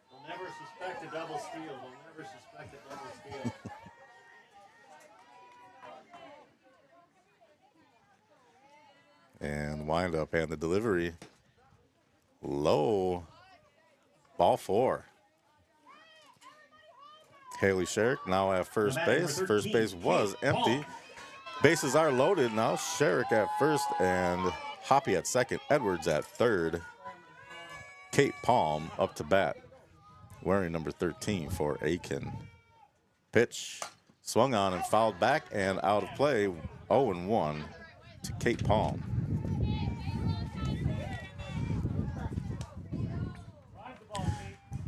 They'll never suspect a double steal. They'll never suspect a double steal. And wind up and the delivery. Low. Ball 4. Haley Sherrick now at first base. First base was empty. Bases are loaded now. Sherrick at first and Hoppy at second. Edwards at third. Kate Palm up to bat, wearing number 13 for Aitkin. Pitch swung on and fouled back and out of play. 0-1 to Kate Palm.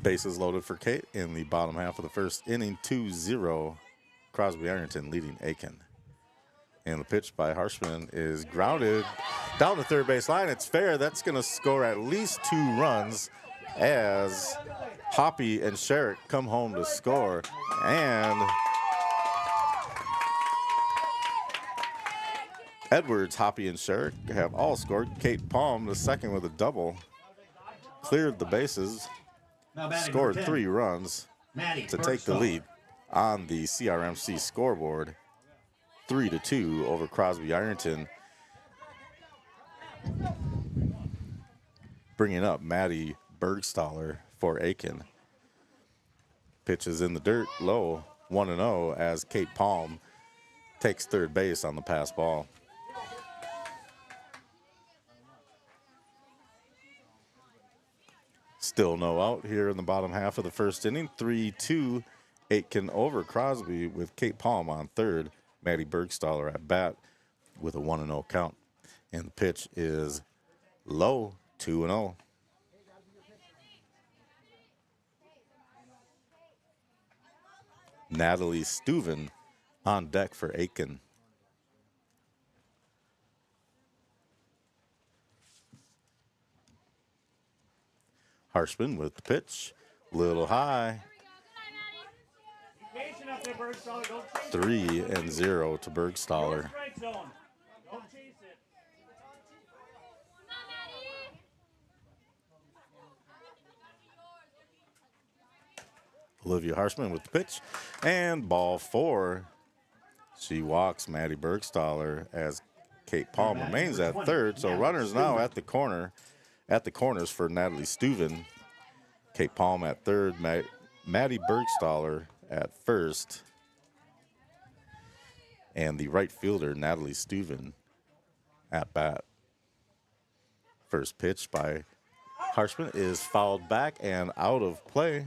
Bases loaded for Kate in the bottom half of the first inning. 2-0. Crosby-Ironton leading Aitkin. And the pitch by Harshman is grounded down the third base line. It's fair. That's going to score at least 2 runs as Hoppy and Sherrick come home to score. And Edwards, Hoppy, and Sherrick have all scored. Kate Palm, the second with a double, cleared the bases, scored 3 runs to take the lead on the CRMC scoreboard. 3-2 over Crosby-Ironton. Bringing up Maddie Bergstaller for Aitkin. Pitch is in the dirt, low, 1-0 as Kate Palm takes third base on the pass ball. Still no out here in the bottom half of the first inning. 3-2 Aitkin over Crosby with Kate Palm on third. Maddie Bergstaller at bat with a 1-0 count. And the pitch is low, 2-0. Natalie Steuven on deck for Aitkin. Harshman with the pitch, little high. 3-0 to Bergstaller. Olivia Harshman with the pitch, and ball 4. She walks Maddie Bergstaller as Kate Palm remains at third. So runners now at the corners for Natalie Steuven. Kate Palm at third, Maddie Bergstaller at first, and the right fielder Natalie Steuven at bat. First pitch by Harshman is fouled back and out of play.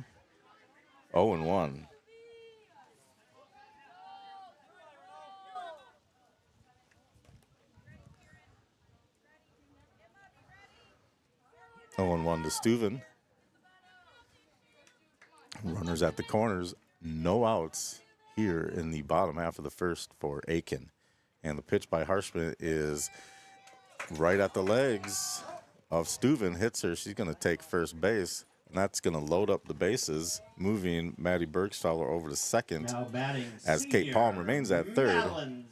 0-1. To Steuven. Runners at the corners, no outs here in the bottom half of the first for Aitkin. And the pitch by Harshman is right at the legs of Steuven, hits her. She's going to take first base, and that's going to load up the bases, moving Maddie Bergstaller over to second as Kate Palm remains at third.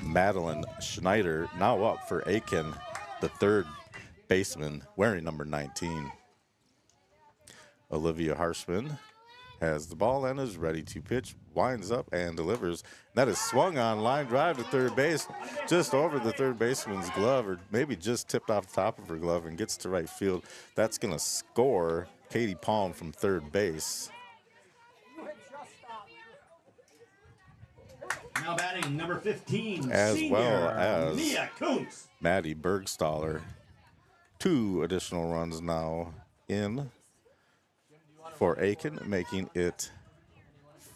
Madeline Schneider now up for Aitkin, the third baseman wearing number 19. Olivia Harshman has the ball and is ready to pitch, winds up and delivers. That is swung on, line drive to third base, just over the third baseman's glove, or maybe just tipped off the top of her glove and gets to right field. That's going to score Katie Palm from third base. Now batting number 15, as senior well as Mia Kuntz. Maddie Bergstaller. 2 additional runs now in for Aitkin, making it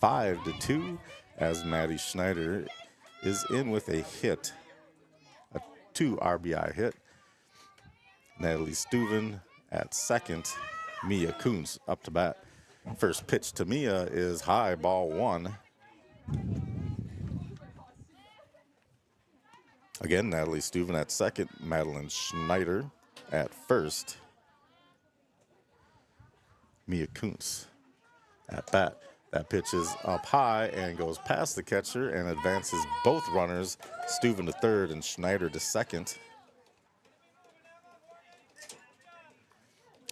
5-2 as Maddie Schneider is in with a hit, a 2 RBI hit. Natalie Steuven at second. Mia Kuntz up to bat. First pitch to Mia is high, ball 1. Again, Natalie Steuven at second. Madeline Schneider at first. Mia Kuntz at bat. That pitch is up high and goes past the catcher and advances both runners, Steuven to third and Schneider to second.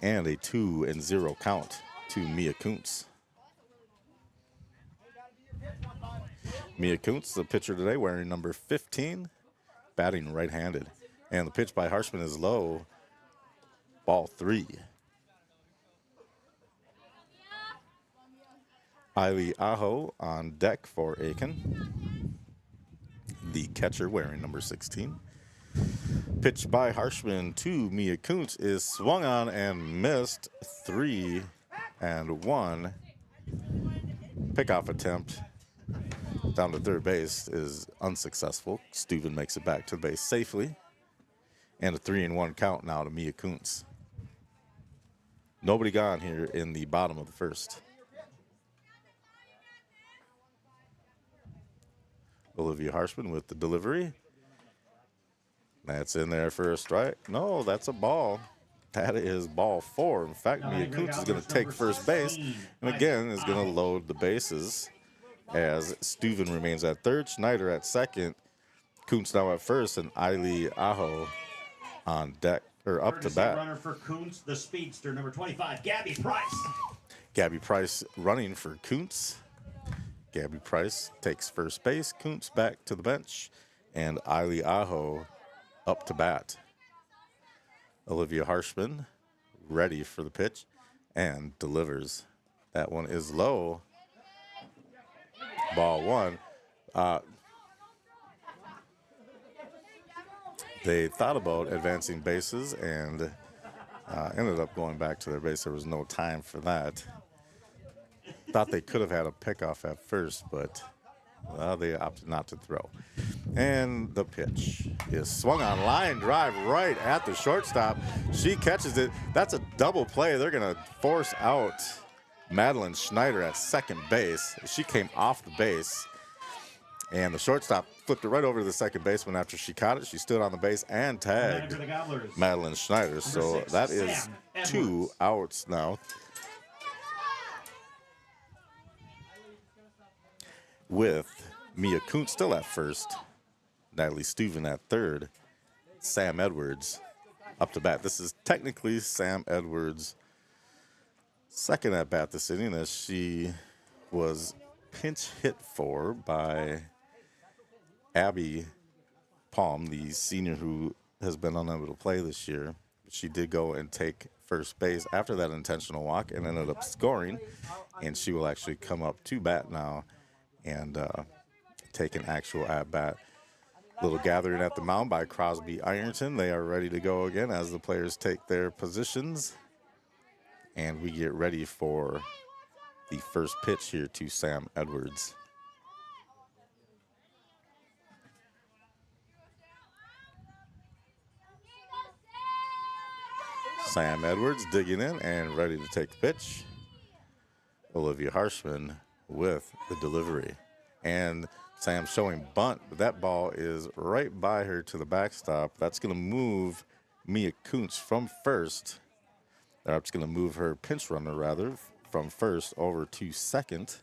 And a 2-0 count to Mia Kuntz. Mia Kuntz, the pitcher today, wearing number 15, batting right-handed. And the pitch by Harshman is low, ball 3. Eiley Aho on deck for Aitkin, the catcher wearing number 16. Pitch by Harshman to Mia Kuntz is swung on and missed. 3-1. Pickoff attempt down to third base is unsuccessful. Steuven makes it back to the base safely. And a 3-1 count now to Mia Kuntz. Nobody gone here in the bottom of the first. Olivia Harshman with the delivery. That's in there for a strike. No, that's a ball. That is ball 4. In fact, Mia Kuntz is going to take first base. And again, is going to load the bases as Steuven remains at third, Schneider at second, Kuntz now at first, and Eiley Aho on deck, or up to bat. Runner for Kuntz, the speedster, number 25, Gabby Price. Gabby Price running for Kuntz. Gabby Price takes first base. Kuntz back to the bench. And Eiley Aho up to bat. Olivia Harshman ready for the pitch and delivers. That one is low. Ball 1. They thought about advancing bases and ended up going back to their base. There was no time for that. Thought they could have had a pickoff at first, but they opted not to throw. And the pitch is swung on, line drive right at the shortstop. She catches it. That's a double play. They're going to force out Madeline Schneider at second base. She came off the base, and the shortstop flipped it right over to the second baseman after she caught it. She stood on the base and tagged Madeline Schneider. So that is 2 outs now. With Mia Kuntz still at first, Natalie Steuven at third, Sam Edwards up to bat. This is technically Sam Edwards' second at bat this inning, as she was pinch hit for by Abby Palm, the senior who has been unable to play this year. She did go and take first base after that intentional walk and ended up scoring, and she will actually come up to bat now and take an actual at-bat. Little gathering at the mound by Crosby-Ironton. They are ready to go again as the players take their positions. And we get ready for the first pitch here to Sam Edwards. Sam Edwards digging in and ready to take the pitch. Olivia Harshman with the delivery. And Sam showing bunt, but that ball is right by her to the backstop. That's going to move Mia Kuntz from first. That's going to move her pinch runner, rather, from first over to second.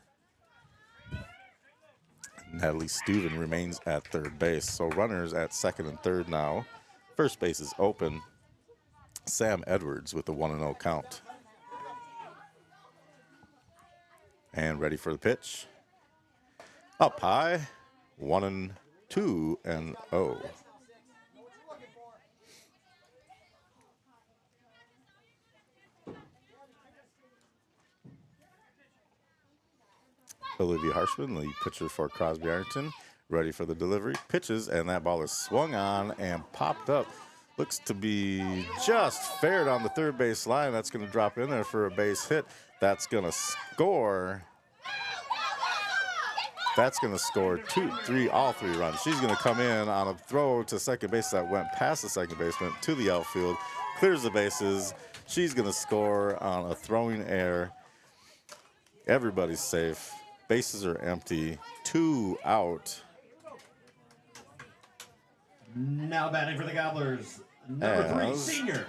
Natalie Steuven remains at third base. So runners at second and third now. First base is open. Sam Edwards with the 1-0 count. And ready for the pitch. Up high, 1-2 and 0. Olivia Harshman, the pitcher for Crosby-Ironton, ready for the delivery. Pitches, and that ball is swung on and popped up. Looks to be just fair down the third base line. That's going to drop in there for a base hit. That's going to score. That's going to score all three runs. She's going to come in on a throw to second base that went past the second baseman to the outfield. clears the bases. She's going to score on a throwing error. Everybody's safe. Bases are empty. 2 out. Now batting for the Gobblers, number 3, senior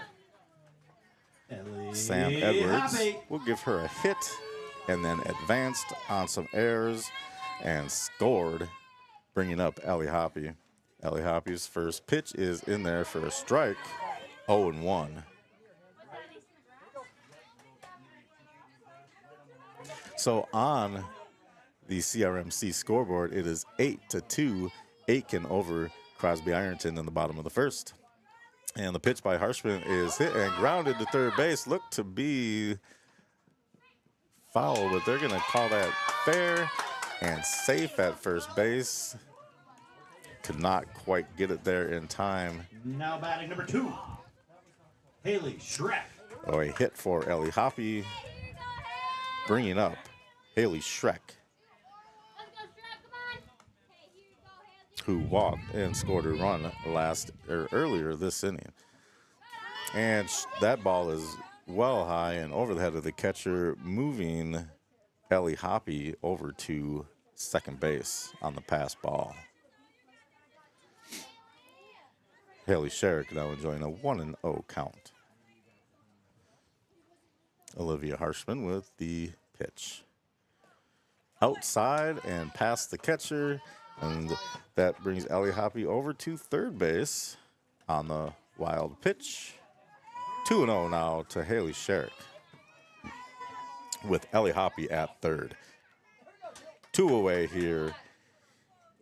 Sam Edwards will give her a hit and then advanced on some errors and scored, bringing up Ellie Hoppy. Ellie Hoppy's first pitch is in there for a strike, 0-1. So on the CRMC scoreboard, it is 8-2, Aitkin over Crosby-Ironton in the bottom of the first. And the pitch by Harshman is hit and grounded to third base. Looked to be foul, but they're going to call that fair and safe at first base. Could not quite get it there in time. Now batting number 2, Haley Schreck. Oh, a hit for Ellie Hoppy, bringing up Haley Schreck, who walked and scored a run earlier this inning. And that ball is well high and over the head of the catcher, moving Ellie Hoppy over to second base on the pass ball. Haley Sherrick now enjoying a 1-0 count. Olivia Harshman with the pitch. Outside and past the catcher, and that brings Ellie Hoppy over to third base on the wild pitch. 2-0 now to Haley Sherrick with Ellie Hoppy at third. 2 away here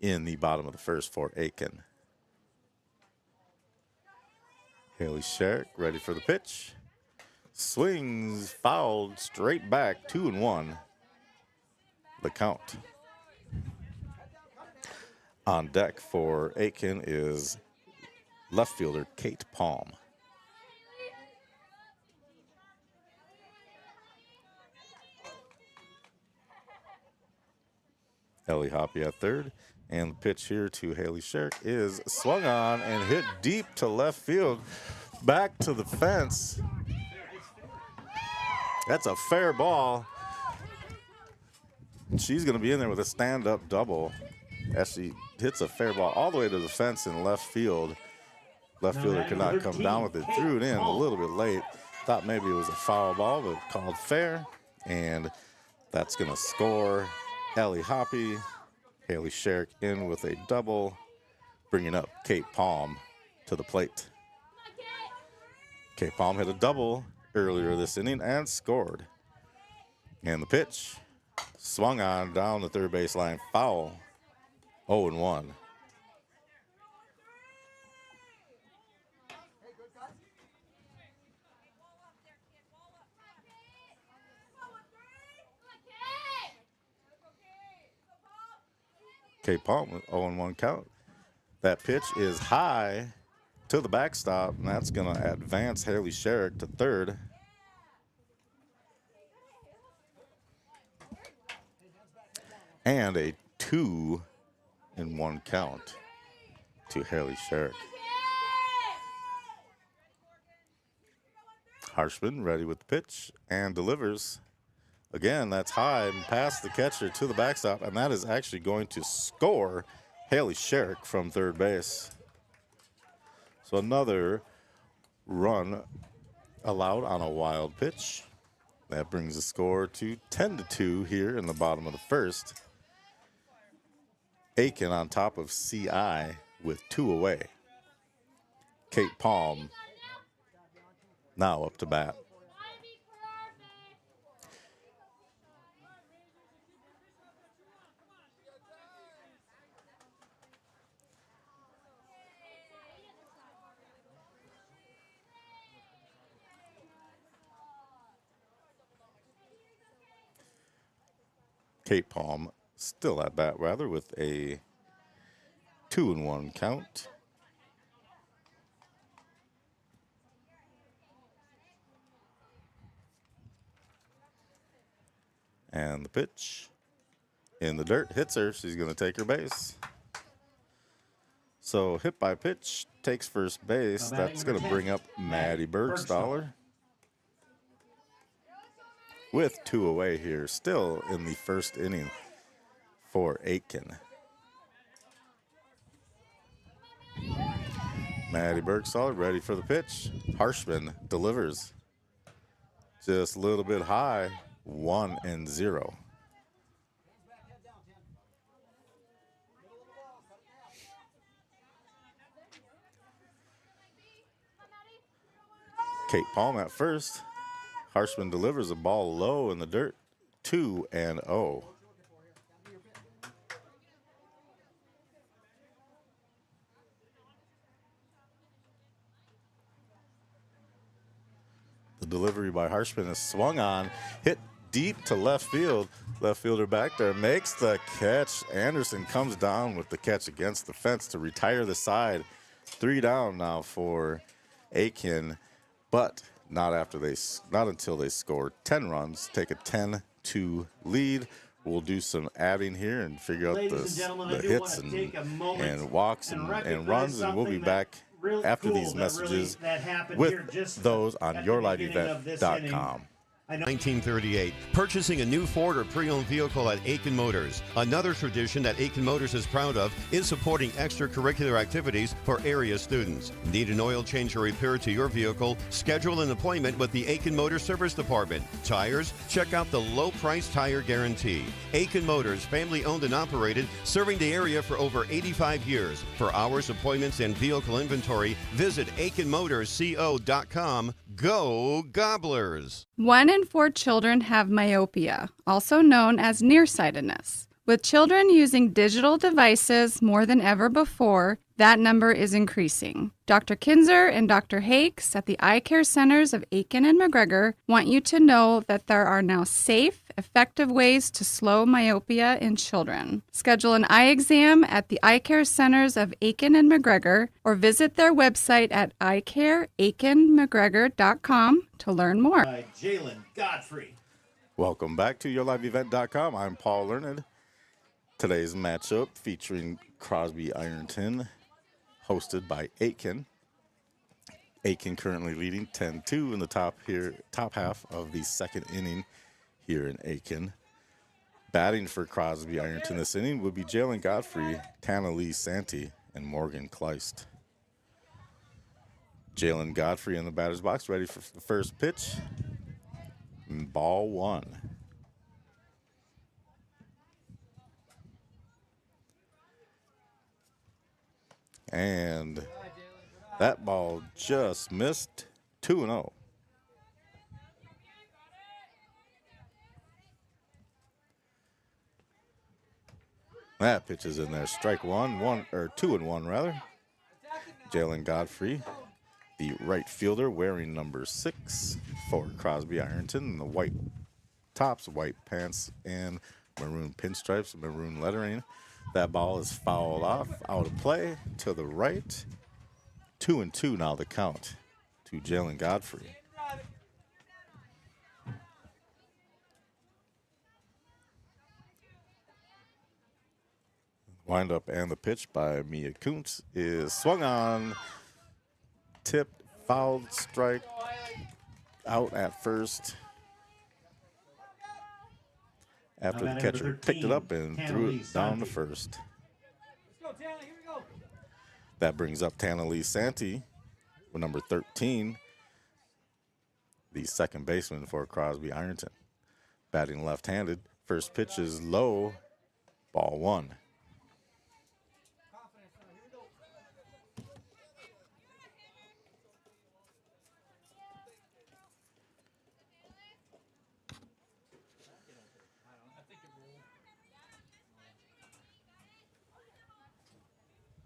in the bottom of the first for Aitkin. Haley Sherrick ready for the pitch. Swings, fouled, straight back, 2-1. The count. On deck for Aitkin is left fielder Kate Palm. Ellie Hoppy at third. And the pitch here to Haley Sherrick is swung on and hit deep to left field. Back to the fence. That's a fair ball. She's going to be in there with a stand-up double as she hits a fair ball all the way to the fence in left field. Left fielder could not come down with it. Threw it in a little bit late. Thought maybe it was a foul ball, but called fair. And that's going to score Ellie Hoppy. Haley Sherrick in with a double, bringing up Kate Palm to the plate. Kate Palm hit a double earlier this inning and scored. And the pitch swung on down the third baseline, foul, 0-1. Kate Palm with 0-1 count. That pitch is high to the backstop, and that's going to advance Haley Sherrick to third. And a 2-1 count to Haley Sherrick. Harshman ready with the pitch and delivers. Again, that's high and past the catcher to the backstop, and that is actually going to score Haley Sherrick from third base. So another run allowed on a wild pitch. That brings the score to 10-2 here in the bottom of the first. Aitkin on top of CI with 2 away. Kate Palm now up to bat. Kate Palm still at bat, rather, with a 2-1 count. And the pitch in the dirt hits her. She's going to take her base. So hit by pitch, takes first base. That's going to bring up Maddie Bergstaller. With 2 away here, still in the first inning for Aitkin. Maddie Bergstaller ready for the pitch. Harshman delivers. Just a little bit high, 1-0. Kate Palm at first. Harshman delivers a ball low in the dirt, 2-0. The delivery by Harshman is swung on, hit deep to left field. Left fielder back there makes the catch. Anderson comes down with the catch against the fence to retire the side. 3 down now for Aitkin, but not until they score 10 runs, take a 10-2 lead. We'll do some adding here and figure out the hits and walks and runs, and we'll be back after these messages with those on yourliveevent.com. 1938, purchasing a new Ford or pre-owned vehicle at Aitkin Motors. Another tradition that Aitkin Motors is proud of is supporting extracurricular activities for area students. Need an oil change or repair to your vehicle? Schedule an appointment with the Aitkin Motors Service Department. Tires? Check out the low price tire guarantee. Aitkin Motors, family owned and operated, serving the area for over 85 years. For hours, appointments, and vehicle inventory, visit AitkinMotorsCO.com. Go Gobblers! 1 in 4 children have myopia, also known as nearsightedness. With children using digital devices more than ever before, that number is increasing. Dr. Kinzer and Dr. Hakes at the Eye Care Centers of Aitkin and McGregor want you to know that there are now safe, effective ways to slow myopia in children. Schedule an eye exam at the Eye Care Centers of Aitkin and McGregor or visit their website at eyecareaikenmcgregor.com to learn more. By Jalen Godfrey. Welcome back to yourliveevent.com. I'm Paul Learned. Today's matchup featuring Crosby-Ironton, hosted by Aitkin. Aitkin currently leading 10-2 in the top half of the second inning here in Aitkin. Batting for Crosby-Ironton this inning would be Jalen Godfrey, Tana Lee Santee, and Morgan Kleist. Jalen Godfrey in the batter's box, ready for the first pitch. Ball 1. And that ball just missed. 2-0. That pitch is in there. Strike 2-1 rather. Jalen Godfrey, the right fielder, wearing number 6 for Crosby-Ironton. The white tops, white pants, and maroon pinstripes, maroon lettering. That ball is fouled off, out of play, to the right. 2-2 now the count to Jalen Godfrey. Windup and the pitch by Mia Kuntz is swung on, tipped, fouled, strike, out at first. After the catcher picked it up and threw it down to first. That brings up Tana Lee Santee with number 13, the second baseman for Crosby-Ironton. Batting left-handed. First pitch is low, ball 1.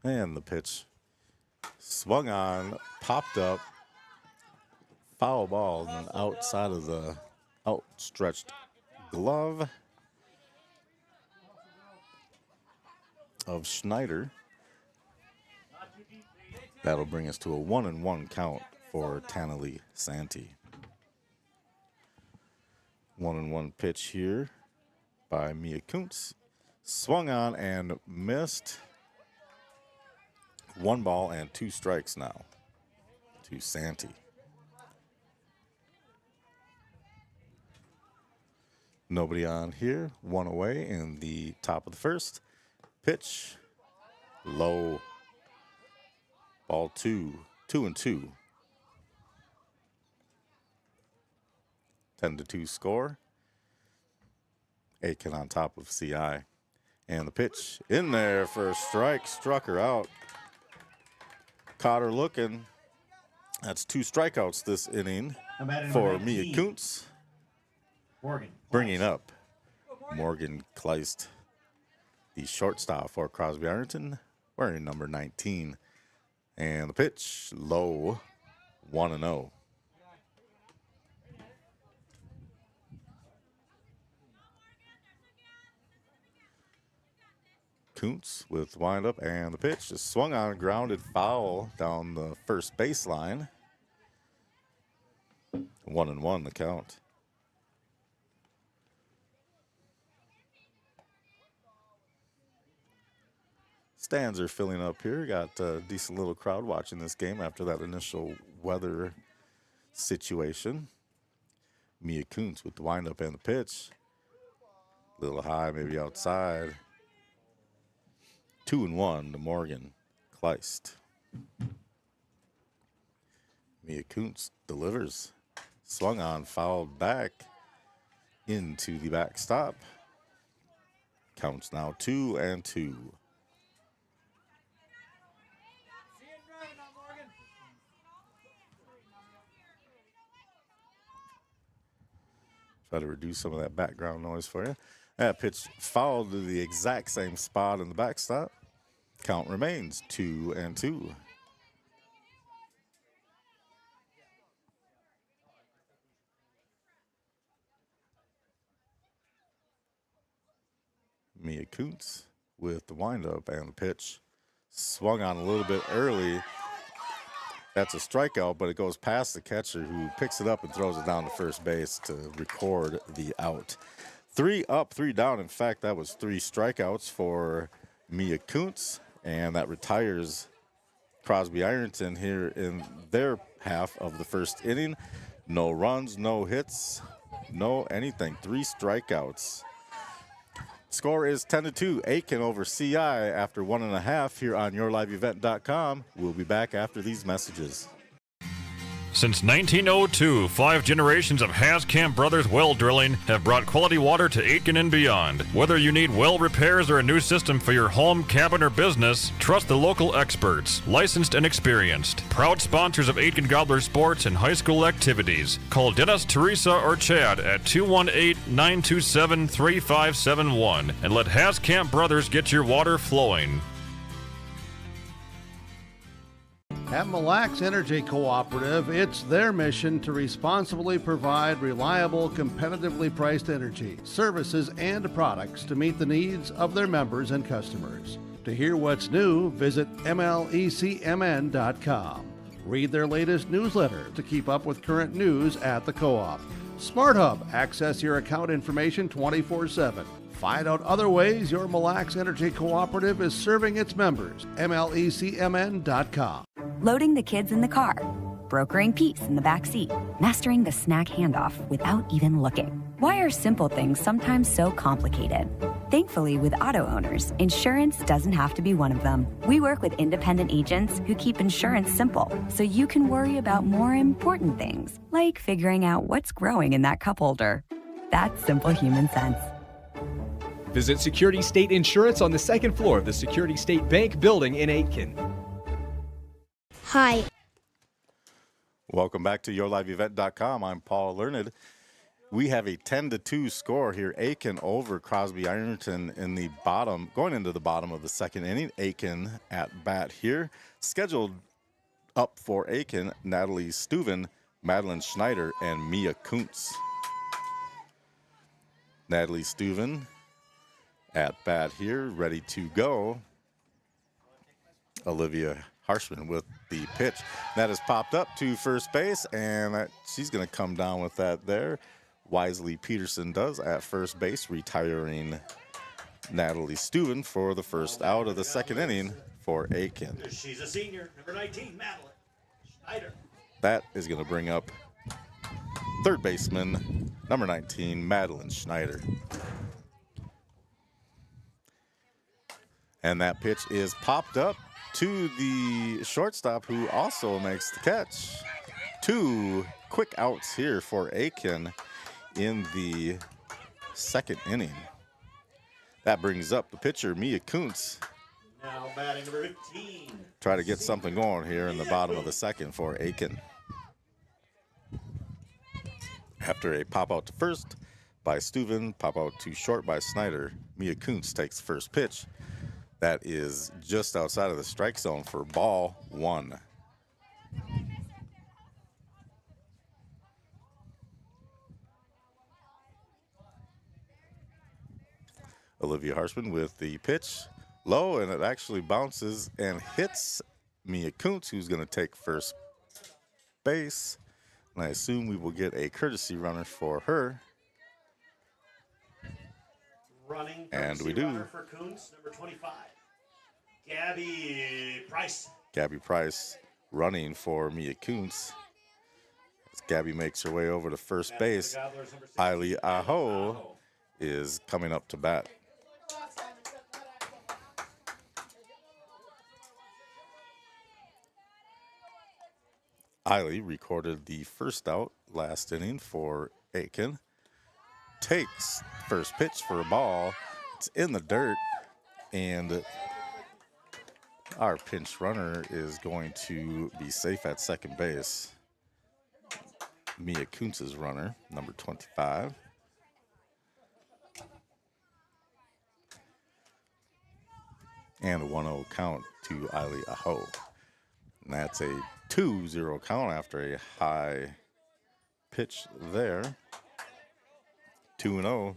And the pitch swung on, popped up, foul ball, and outside of the outstretched glove of Schneider. That'll bring us to a 1-1 count for Tana Lee Santee. 1-1 pitch here by Mia Kuntz. Swung on and missed. 1 ball and 2 strikes now to Santee. Nobody on here. 1 away in the top of the first. Pitch. Low. Ball 2. 2-2. 10-2 score. Aitkin on top of CI. And the pitch in there for a strike. Struck her out. Caught her looking. That's 2 strikeouts this inning for Mia Kuntz. Morgan. Bringing up Morgan Kleist, the shortstop for Crosby-Ironton, wearing number 19. And the pitch, low, 1-0. Kuntz with windup, and the pitch just swung on a grounded foul down the first baseline. 1-1 the count. Stands are filling up here. Got a decent little crowd watching this game after that initial weather situation. Mia Kuntz with the windup and the pitch. A little high, maybe outside. 2-1 to Morgan Kleist. Mia Kuntz delivers. Swung on, fouled back into the backstop. Counts now 2-2. Try to reduce some of that background noise for you. That pitch fouled to the exact same spot in the backstop. Count remains 2-2. Mia Kuntz with the windup and the pitch. Swung on a little bit early. That's a strikeout, but it goes past the catcher who picks it up and throws it down to first base to record the out. 3 up, 3 down. In fact, that was 3 strikeouts for Mia Kuntz, and that retires Crosby-Ironton here in their half of the first inning. No runs, no hits, no anything. 3 strikeouts. Score is 10-2. Aitkin over CI after 1.5 here on YourLiveEvent.com. We'll be back after these messages. Since 1902, 5 generations of Haskamp Brothers well drilling have brought quality water to Aitkin and beyond. Whether you need well repairs or a new system for your home, cabin, or business, trust the local experts, licensed and experienced. Proud sponsors of Aitkin Gobbler sports and high school activities. Call Dennis, Teresa, or Chad at 218-927-3571 and let Haskamp Brothers get your water flowing. At Mille Lacs Energy Cooperative, it's their mission to responsibly provide reliable, competitively priced energy, services, and products to meet the needs of their members and customers. To hear what's new, visit MLECMN.com. Read their latest newsletter to keep up with current news at the co-op. Smart Hub, access your account information 24/7. Find out other ways your Mille Lacs Energy Cooperative is serving its members. MLECMN.com. Loading the kids in the car, brokering peace in the back seat, mastering the snack handoff without even looking. Why are simple things sometimes so complicated? Thankfully, with auto owners, insurance doesn't have to be one of them. We work with independent agents who keep insurance simple, so you can worry about more important things, like figuring out what's growing in that cup holder. That's simple human sense. Visit Security State Insurance on the 2nd floor of the Security State Bank building in Aitkin. Hi. Welcome back to YourLiveEvent.com. I'm Paul Learned. We have a 10-2 score here. Aitkin over Crosby-Ironton in the bottom, going into the bottom of the second inning. Aitkin at bat here. Scheduled up for Aitkin, Natalie Steuven, Madeline Schneider, and Mia Kuntz. Natalie Steuven at bat here, ready to go. Olivia Harshman with the pitch. That has popped up to first base, and she's going to come down with that there. Wisely Peterson does at first base, retiring Natalie Steuven for the first out of the second inning for Aitkin. She's a senior, number 19, Madeline Schneider. That is going to bring up third baseman, number 19, Madeline Schneider. And that pitch is popped up to the shortstop, who also makes the catch. 2 quick outs here for Aitkin in the second inning. That brings up the pitcher, Mia Kuntz. Now batting number 15. Try to get something going here in the bottom of the second for Aitkin. After a pop out to first by Steuven, pop out to short by Snyder, Mia Kuntz takes first pitch. That is just outside of the strike zone for ball 1. Olivia Harshman with the pitch low, and it actually bounces and hits Mia Kuntz, who's going to take first base. And I assume we will get a courtesy runner for her. Running and we do. Runner for Kuntz, number 25, Gabby Price. Gabby Price running for Mia Kuntz. As Gabby makes her way over to first base, Ailey Aho is coming up to bat. Ailey recorded the first out last inning for Aitkin. Takes first pitch for a ball. It's in the dirt, and our pinch runner is going to be safe at second base. Mia Kuntz's runner, number 25. And a 1-0 count to Ailey Aho. And that's a 2-0 count after a high pitch there. 2-0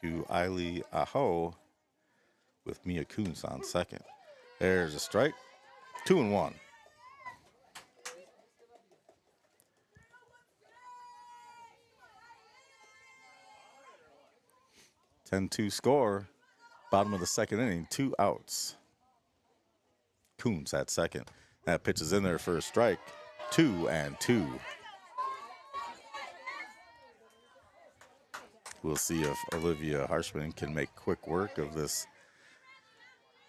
to Ailey Aho with Mia Kuntz on second. There's a strike. 2-1. (10-2) score. Bottom of the second inning, 2 outs. Kuntz at second. That pitch is in there for a strike. 2-2. We'll see if Olivia Harshman can make quick work of this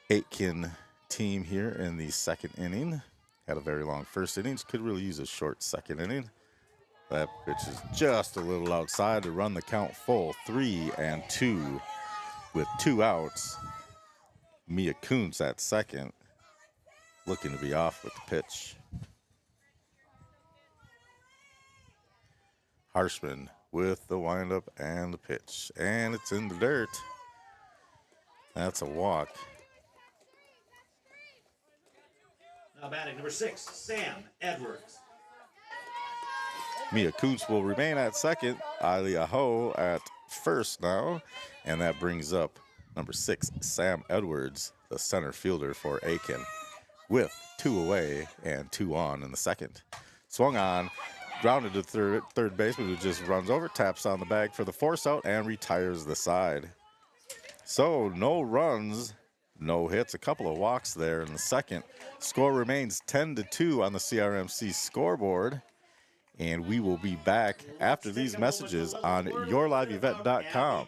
Aitkin team here in the second inning. Had a very long first innings. Could really use a short second inning. That pitch is just a little outside to run the count full. 3-2 with 2 outs. Mia Kuntz at second, looking to be off with the pitch. Harshman with the windup and the pitch, and it's in the dirt. That's a walk. Now batting number 6, Sam Edwards. Mia Kuntz will remain at second. Ailey Aho at first now, and that brings up number 6, Sam Edwards, the center fielder for Aitkin, with 2 away and 2 on in the second. Swung on, grounded to third baseman, who just runs over, taps on the bag for the force out, and retires the side. So no runs, no hits, a couple of walks there in the second. Score remains 10-2 on the CRMC scoreboard. And we will be back after these messages on yourliveevent.com.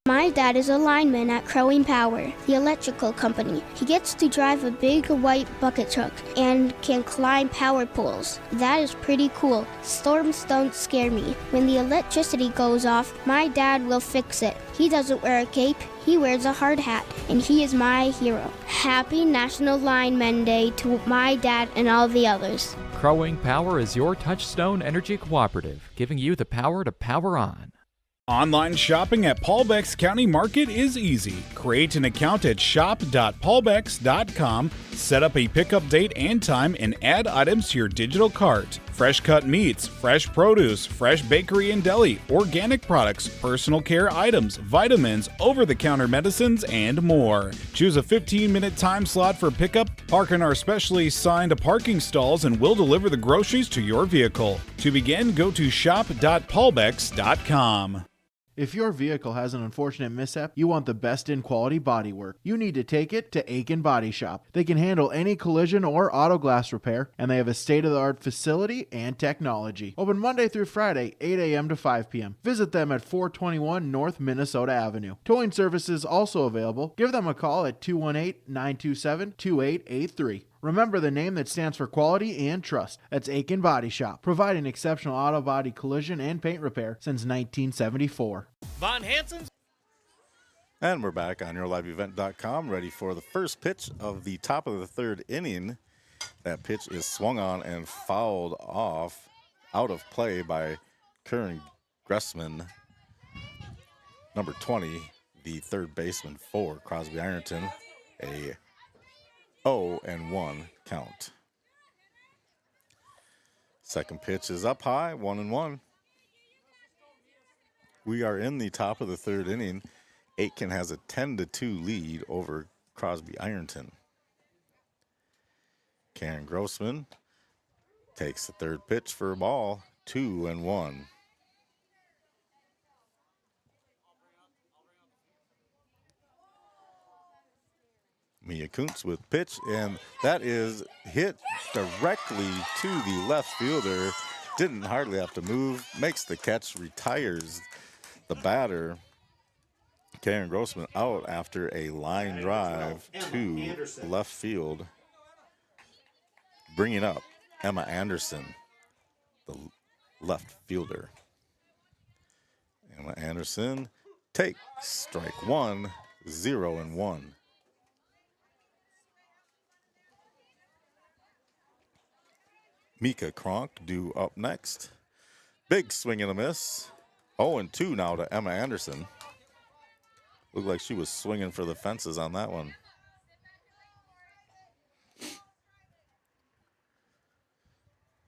My dad is a lineman at Crowing Power, the electrical company. He gets to drive a big white bucket truck and can climb power poles. That is pretty cool. Storms don't scare me. When the electricity goes off, my dad will fix it. He doesn't wear a cape. He wears a hard hat, and he is my hero. Happy National Lineman Day to my dad and all the others. Crowing Power is your touchstone energy cooperative, giving you the power to power on. Online shopping at Paul Beck's County Market is easy. Create an account at shop.paulbecks.com, set up a pickup date and time, and add items to your digital cart. Fresh cut meats, fresh produce, fresh bakery and deli, organic products, personal care items, vitamins, over-the-counter medicines, and more. Choose a 15-minute time slot for pickup, park in our specially signed parking stalls, and we'll deliver the groceries to your vehicle. To begin, go to shop.paulbecks.com. If your vehicle has an unfortunate mishap, you want the best in quality bodywork. You need to take it to Aitkin Body Shop. They can handle any collision or auto glass repair, and they have a state-of-the-art facility and technology. Open Monday through Friday, 8 a.m. to 5 p.m. Visit them at 421 North Minnesota Avenue. Towing services also available. Give them a call at 218-927-2883. Remember the name that stands for quality and trust. That's Aitkin Body Shop, providing exceptional auto body collision and paint repair since 1974. Von Hansen's. And we're back on yourliveevent.com, ready for the first pitch of the top of the third inning. That pitch is swung on and fouled off, out of play by Karen Gressman, number 20, the third baseman for Crosby-Ironton. A 0-1 count. Second pitch is up high, 1-1. We are in the top of the third inning. Aitkin has a 10-2 lead over Crosby-Ironton. Karen Grossman takes the third pitch for a ball, 2-1. Mia Kuntz with pitch, and that is hit directly to the left fielder. Didn't hardly have to move, makes the catch, retires the batter. Karen Grossman out after a line drive to left field, bringing up Emma Anderson, the left fielder. Emma Anderson takes strike one, 0-1. Mika Kronk due up next. Big swing and a miss. 0-2 now to Emma Anderson. Looked like she was swinging for the fences on that one.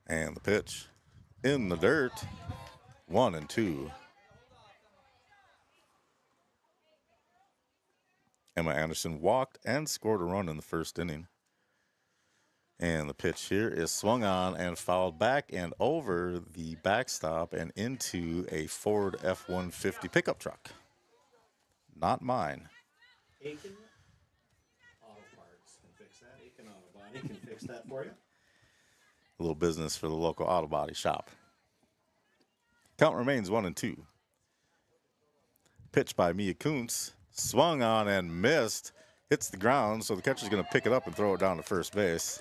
And the pitch in the dirt. 1-2. Emma Anderson walked and scored a run in the first inning. And the pitch here is swung on and fouled back and over the backstop and into a Ford F-150 pickup truck. Not mine. Aitkin Auto Parts can fix that. Aitkin Auto Body can fix that for you. A little business for the local auto body shop. Count remains 1-2. Pitch by Mia Kuntz. Swung on and missed. Hits the ground, so the catcher's going to pick it up and throw it down to first base.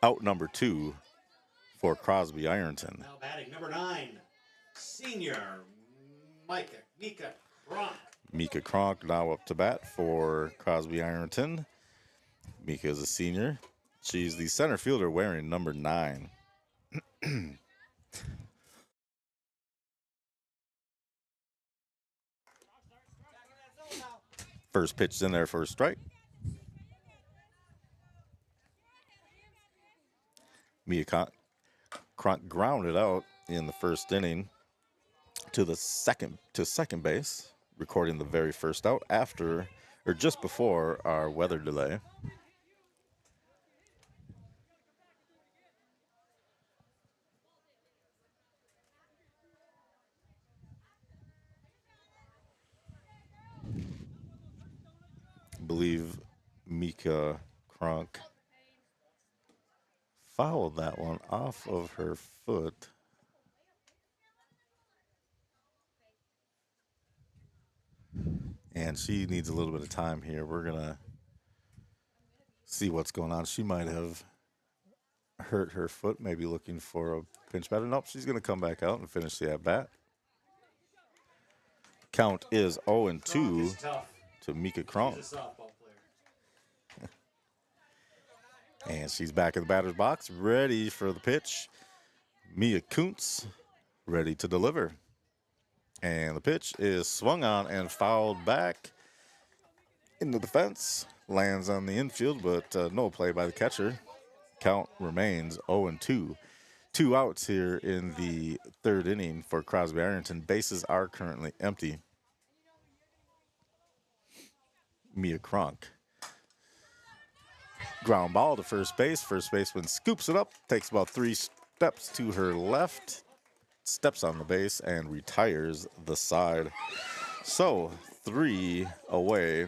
Out number 2 for Crosby-Ironton. Now batting number 9, senior Mika Kronk. Mika Kronk now up to bat for Crosby-Ironton. Mika is a senior. She's the center fielder wearing number 9. First pitch is in there for a strike. Mia Kronk grounded out in the first inning to second base, recording the very first out after or just before our weather delay. I believe Mika Kronk fouled that one off of her foot. And she needs a little bit of time here. We're going to see what's going on. She might have hurt her foot, maybe looking for a pinch batter. Nope, she's going to come back out and finish the at-bat. Count is 0-2 to Mika Kronk. She's a softball player. And she's back in the batter's box, ready for the pitch. Mia Kuntz, ready to deliver. And the pitch is swung on and fouled back into the fence. Lands on the infield, but no play by the catcher. Count remains 0-2. 2 outs here in the third inning for Crosby-Ironton. Bases are currently empty. Mia Kronk. Ground ball to first base. First baseman scoops it up, takes about 3 steps to her left, steps on the base and retires the side. So 3 away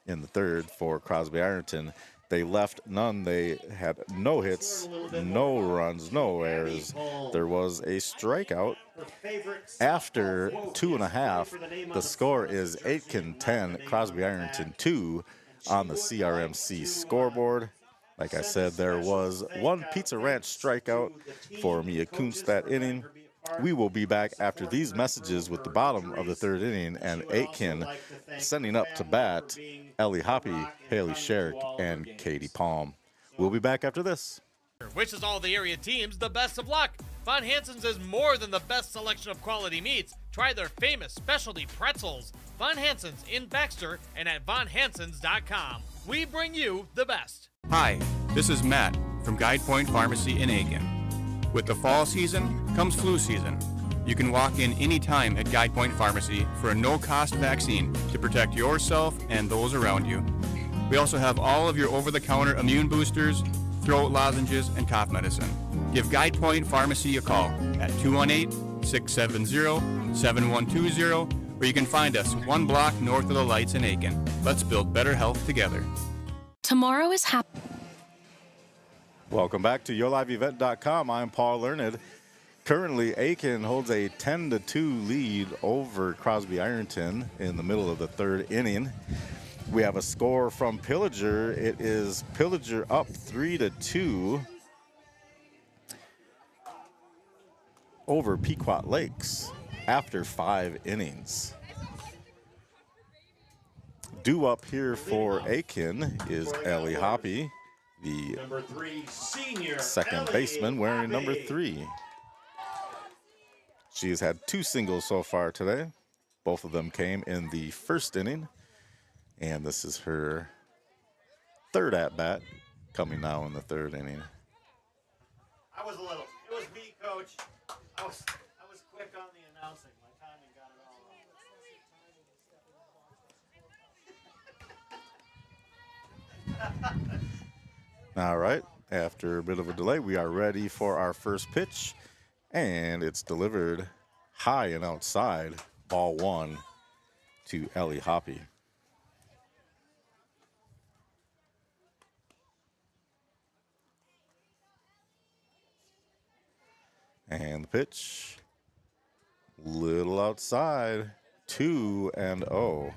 in the third for Crosby-Ironton. They left none. They had no hits, no runs, no errors. There was a strikeout. After 2.5, the score is Aitkin 10, Crosby-Ironton 2 on the CRMC scoreboard. Like I said, there was one Pizza Ranch strikeout for Mia Kuntz that inning. We will be back after these messages with the bottom of the third inning and Aitkin sending up to bat Ellie Hoppy, Haley Sherrick, and Katie Palm. We'll be back after this. Wishes all the area teams the best of luck. Von Hansen's is more than the best selection of quality meats. Try their famous specialty pretzels. Von Hansen's in Baxter and at vonhansens.com. We bring you the best. Hi, this is Matt from Guide Point Pharmacy in Aitkin. With the fall season comes flu season. You can walk in anytime at Guide Point Pharmacy for a no-cost vaccine to protect yourself and those around you. We also have all of your over-the-counter immune boosters, throat lozenges, and cough medicine. Give Guide Point Pharmacy a call at 218-670-7120, or you can find us 1 block north of the lights in Aitkin. Let's build better health together. Tomorrow is happy. Welcome back to YourLiveEvent.com. I'm Paul Learned. Currently, Aitkin holds a 10-2 lead over Crosby-Ironton in the middle of the third inning. We have a score from Pillager. It is Pillager up 3-2 over Pequot Lakes after 5 innings. Due up here for Aitkin is Ellie Hoppy, the Number 3, senior second Ellie baseman wearing Hoppy. number 3. She has had 2 singles so far today. Both of them came in the first inning. And this is her third at-bat coming now in the third inning. It was me, Coach. I was quick on the announcing. My timing got it all wrong. All right, after a bit of a delay, we are ready for our first pitch. And it's delivered high and outside, ball 1 to Ellie Hoppy. And the pitch, little outside, 2-0.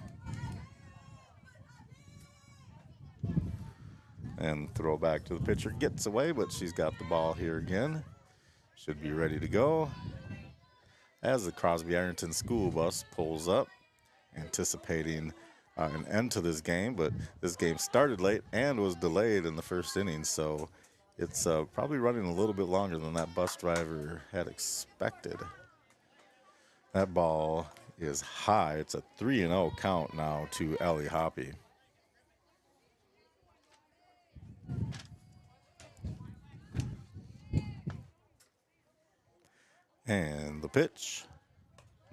And throw back to the pitcher, gets away, but she's got the ball here again. Should be ready to go as the Crosby-Ironton school bus pulls up, anticipating an end to this game. But this game started late and was delayed in the first inning, so it's probably running a little bit longer than that bus driver had expected. That ball is high. It's a 3-0 count now to Ellie Hoppy. And the pitch.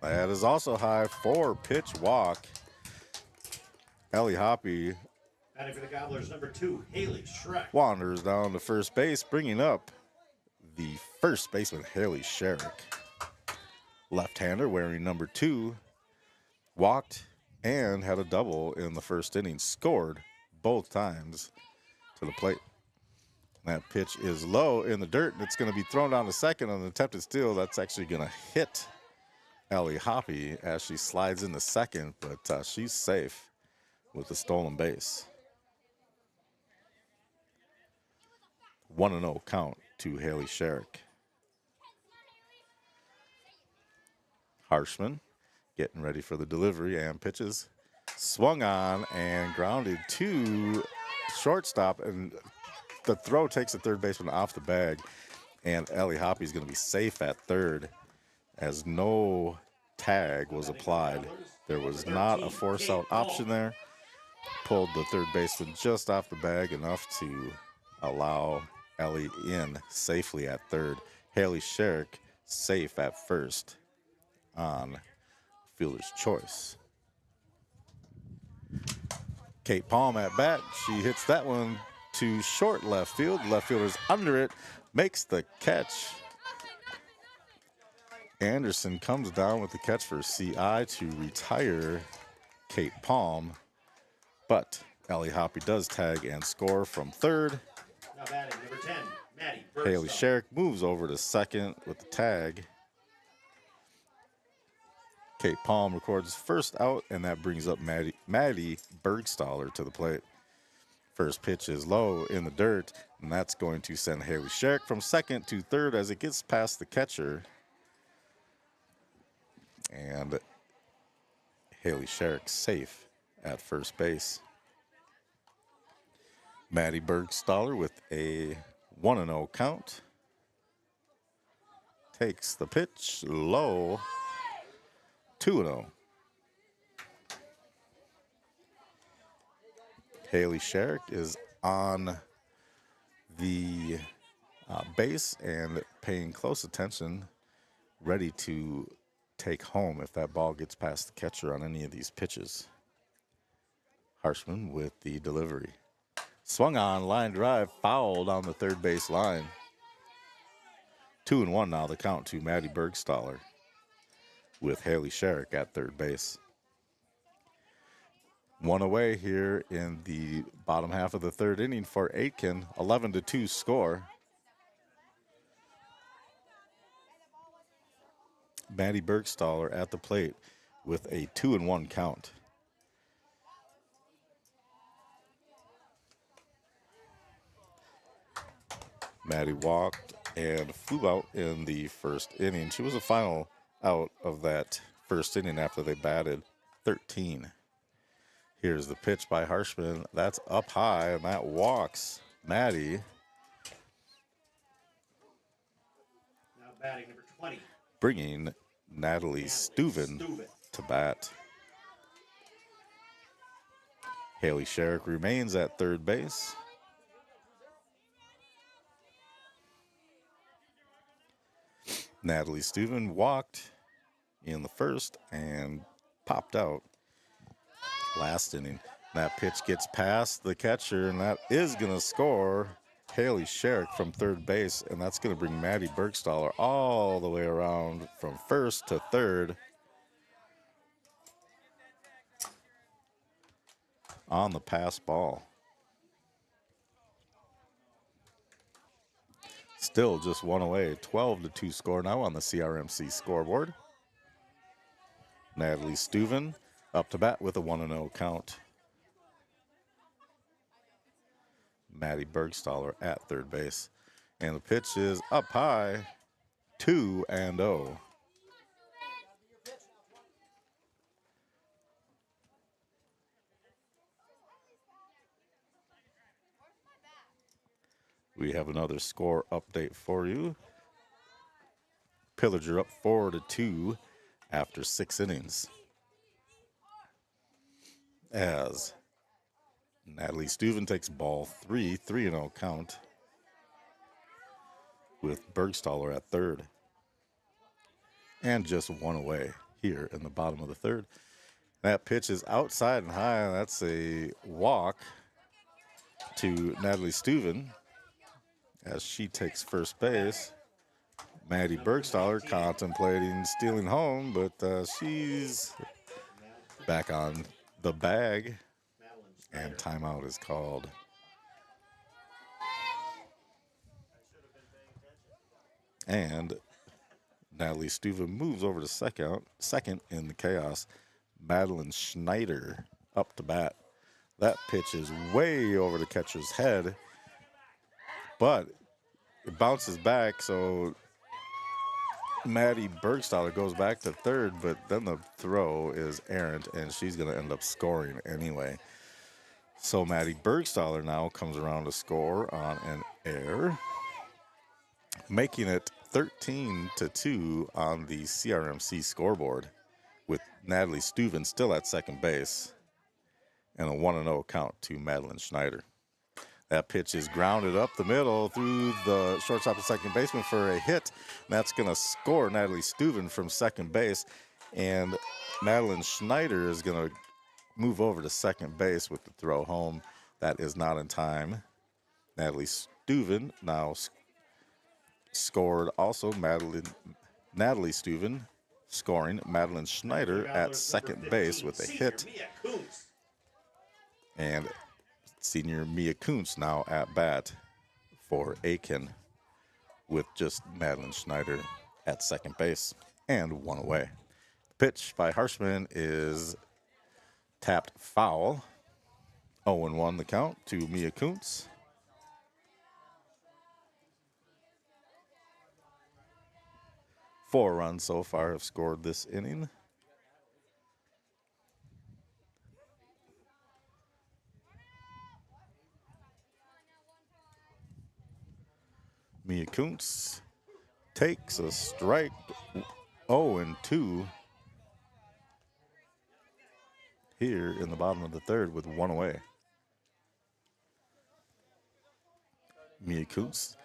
That is also high. 4-pitch walk. Ellie Hoppy Batting for the Gobblers, number 2, Haley Shrek. wanders down to first base, bringing up the first baseman, Haley Sherrick. Left-hander wearing number 2. Walked and had a double in the first inning. Scored both times to the plate. That pitch is low in the dirt, and it's going to be thrown down to second on an attempted steal. That's actually going to hit Ellie Hoppy as she slides into second, but she's safe with the stolen base. 1-0 count to Haley Sherrick. Harshman getting ready for the delivery and pitches. Swung on and grounded to shortstop, and the throw takes the third baseman off the bag, and Ellie Hoppy is going to be safe at third as no tag was applied. There was not a force-out option there. Pulled the third baseman just off the bag, enough to allow Ellie in safely at third. Haley Sherrick safe at first on fielder's choice. Kate Palm at bat. She hits that one to short left field. Left fielder's under it, makes the catch. Anderson comes down with the catch for CI to retire Kate Palm, but Ellie Hoppy does tag and score from third. Now batting number 10, Maddie Haley Bergstall. Sherrick moves over to second with the tag. Kate Palm records first out, and that brings up Maddie Bergstaller to the plate. First pitch is low in the dirt, and that's going to send Haley Sherrick from second to third as it gets past the catcher. And Haley Sherrick safe at first base. Maddie Bergstaller with a 1-0 count. Takes the pitch low, 2-0. Haley Sherrick is on the base and paying close attention, ready to take home if that ball gets past the catcher on any of these pitches. Harshman with the delivery. Swung on, line drive, fouled on the third base line. 2-1 now, the count to Maddie Bergstaller with Haley Sherrick at third base. One away here in the bottom half of the third inning for Aitkin, 11-2 score. Maddie Bergstaller at the plate with a 2-1 count. Maddie walked and flew out in the first inning. She was the final out of that first inning after they batted 13. Here's the pitch by Harshman. That's up high, and that walks Maddie. Now batting number 20. Bringing Natalie Steuven to bat. Haley Sherrick remains at third base. Natalie Steuven walked in the first and popped out last inning. That pitch gets past the catcher, and that is going to score Haley Sherrick from third base, and that's going to bring Maddie Bergstaller all the way around from first to third. On the pass ball. Still just one away, 12-2 score now on the CRMC scoreboard. Natalie Steuven up to bat with a 1-0 count. Maddie Bergstaller at third base. And the pitch is up high, 2-0. We have another score update for you. Pillager up 4-2 after 6 innings. As Natalie Steuven takes ball 3-0 count with Bergstaller at third. And just one away here in the bottom of the third. That pitch is outside and high. That's a walk to Natalie Steuven as she takes first base. Maddie Bergstaller contemplating stealing home, but she's back on the bag, and timeout is called. And Natalie Steuven moves over to second in the chaos. Madeline Schneider up to bat. That pitch is way over the catcher's head, but it bounces back, so Maddie Bergstaller goes back to third, but then the throw is errant, and she's going to end up scoring anyway. So Maddie Bergstaller now comes around to score on an error, making it 13-2 on the CRMC scoreboard, with Natalie Steuven still at second base, and a 1-0 count to Madeline Schneider. That pitch is grounded up the middle through the shortstop and second baseman for a hit. That's going to score Natalie Steuven from second base. And Madeline Schneider is going to move over to second base with the throw home. That is not in time. Natalie Steuven now scored also. Natalie Steuven scoring. Madeline Schneider at second base with a hit. And senior Mia Kuntz now at bat for Aitkin with just Madeline Schneider at second base and one away. The pitch by Harshman is tapped foul. 0-1 the count to Mia Kuntz. Four runs so far have scored this inning. Mia Kuntz takes a strike. 0-2 here in the bottom of the third with one away. Mia Kuntz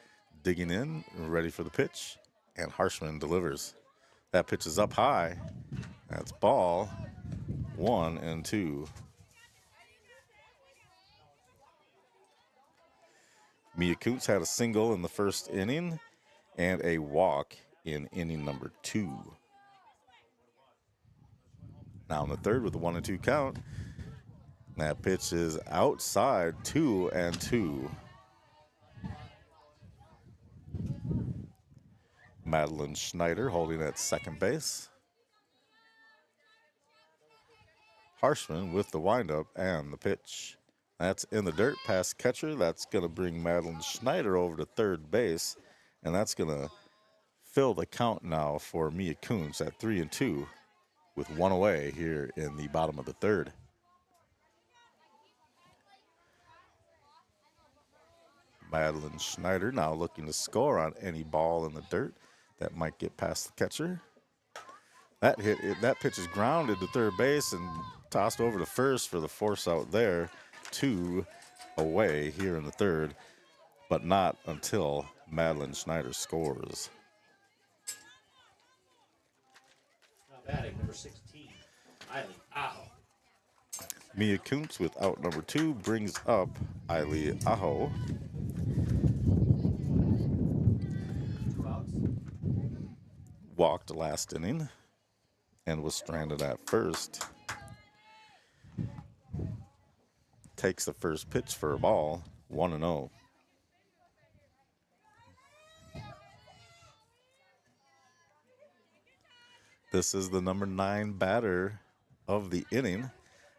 digging in, ready for the pitch, and Harshman delivers. That pitch is up high. That's ball 1-2. Mia Kuntz had a single in the first inning and a walk in inning number 2. Now in the third with a 1-2 count. That pitch is outside 2-2. Madeline Schneider holding at second base. Harshman with the windup and the pitch. That's in the dirt past catcher. That's going to bring Madeline Schneider over to third base. And that's going to fill the count now for Mia Kuntz at 3-2 with one away here in the bottom of the third. Madeline Schneider now looking to score on any ball in the dirt that might get past the catcher. That pitch is grounded to third base and tossed over to first for the force out there. 2 away here in the third, but not until Madeline Schneider scores. Now batting, number 16, Eiley Aho. Mia Kuntz with out number 2 brings up Eiley Aho. Walked last inning and was stranded at first. Takes the first pitch for a ball, 1-0. This is the number 9 batter of the inning.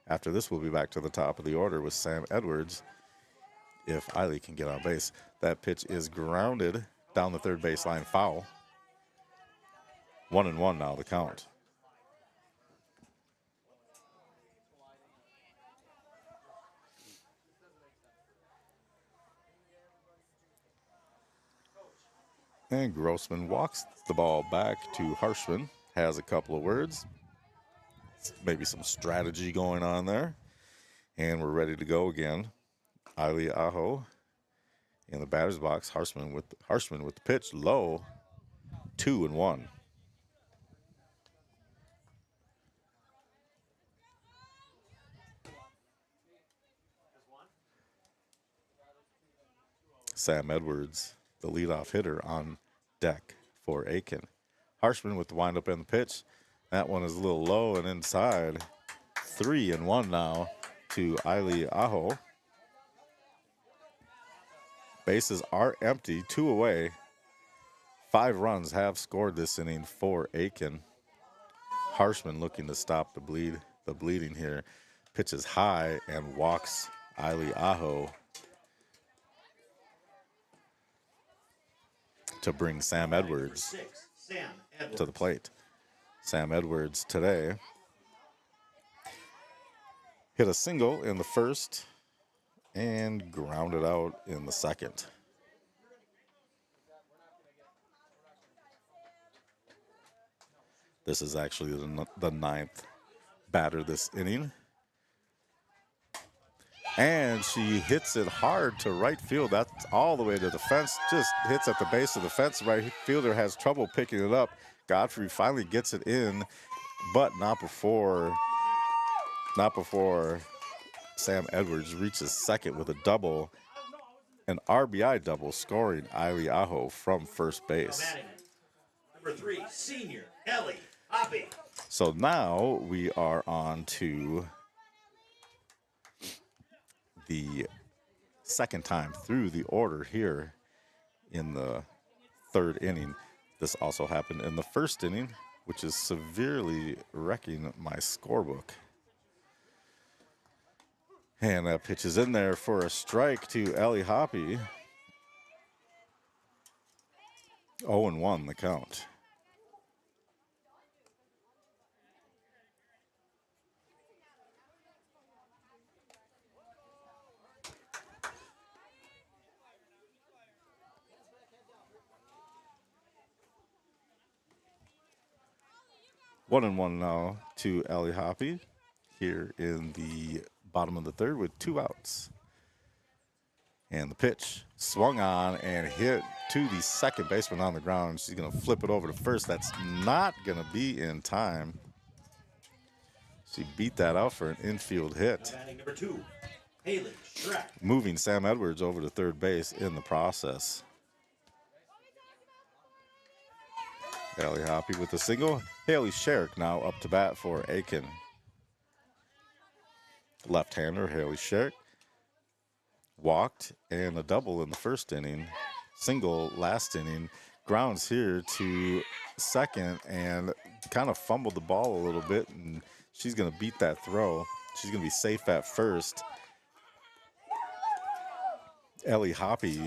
After this, we'll be back to the top of the order with Sam Edwards if Eiley can get on base. That pitch is grounded down the third baseline, foul. 1-1 now, the count. And Grossman walks the ball back to Harshman, has a couple of words. Maybe some strategy going on there. And we're ready to go again. Eiley Aho in the batter's box. Harshman with the pitch, low, 2-1. Sam Edwards, the leadoff hitter, on deck for Aitkin. Harshman with the windup and the pitch. That one is a little low and inside. 3-1 now to Eiley Aho. Bases are empty, 2 away. 5 runs have scored this inning for Aitkin. Harshman looking to stop the bleeding here. Pitches high and walks Eiley Aho to bring Sam Edwards to the plate. Sam Edwards today hit a single in the first and grounded out in the second. This is actually the 9th batter this inning. And she hits it hard to right field. That's all the way to the fence. Just hits at the base of the fence. Right fielder has trouble picking it up. Godfrey finally gets it in, but not before Sam Edwards reaches second with a double, an RBI double, scoring Eiley Aho from first base. Number 3, senior Ellie Hoppy. So now we are on to the second time through the order here in the third inning. This also happened in the first inning, which is severely wrecking my scorebook. And that pitch is in there for a strike to Ellie Hoppy. 0-1 the count. One and one now to Ellie Hoppy here in the bottom of the third with 2 outs. And the pitch swung on and hit to the second baseman on the ground. She's going to flip it over to first. That's not going to be in time. She beat that out for an infield hit. Batting number 2, Haley Schreck. Moving Sam Edwards over to third base in the process. Ellie Hoppy with a single. Haley Sherrick now up to bat for Aitkin. Left-hander Haley Sherrick walked and a double in the first inning. Single last inning. Grounds here to second and kind of fumbled the ball a little bit, and she's going to beat that throw. She's going to be safe at first. Ellie Hoppy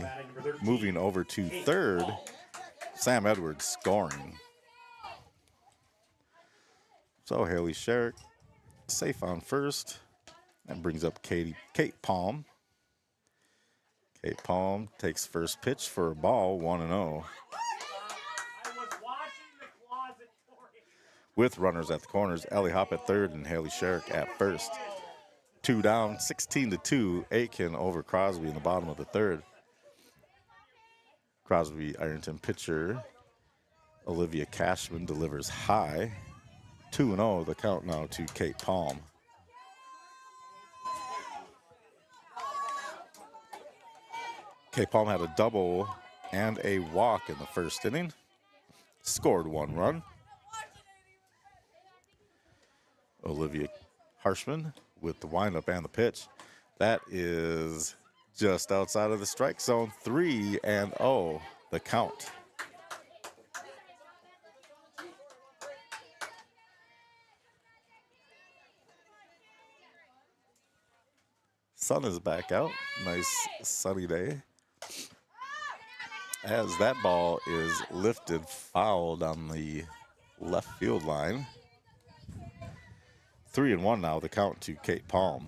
moving over to third. Sam Edwards scoring. So Haley Sherrick safe on first. That brings up Kate Palm. Kate Palm takes first pitch for a ball, 1-0. With runners at the corners, Ellie Hopp at third and Haley Sherrick at first. 2 down, 16-2, Aitkin over Crosby in the bottom of the third. Crosby-Ironton pitcher Olivia Cashman delivers high. 2-0, the count now to Kate Palm. Kate Palm had a double and a walk in the first inning. Scored 1 run. Olivia Harshman with the windup and the pitch. That is just outside of the strike zone. 3-0, the count. Sun is back out. Nice sunny day. As that ball is lifted, fouled on the left field line. 3-1 now, the count to Kate Palm.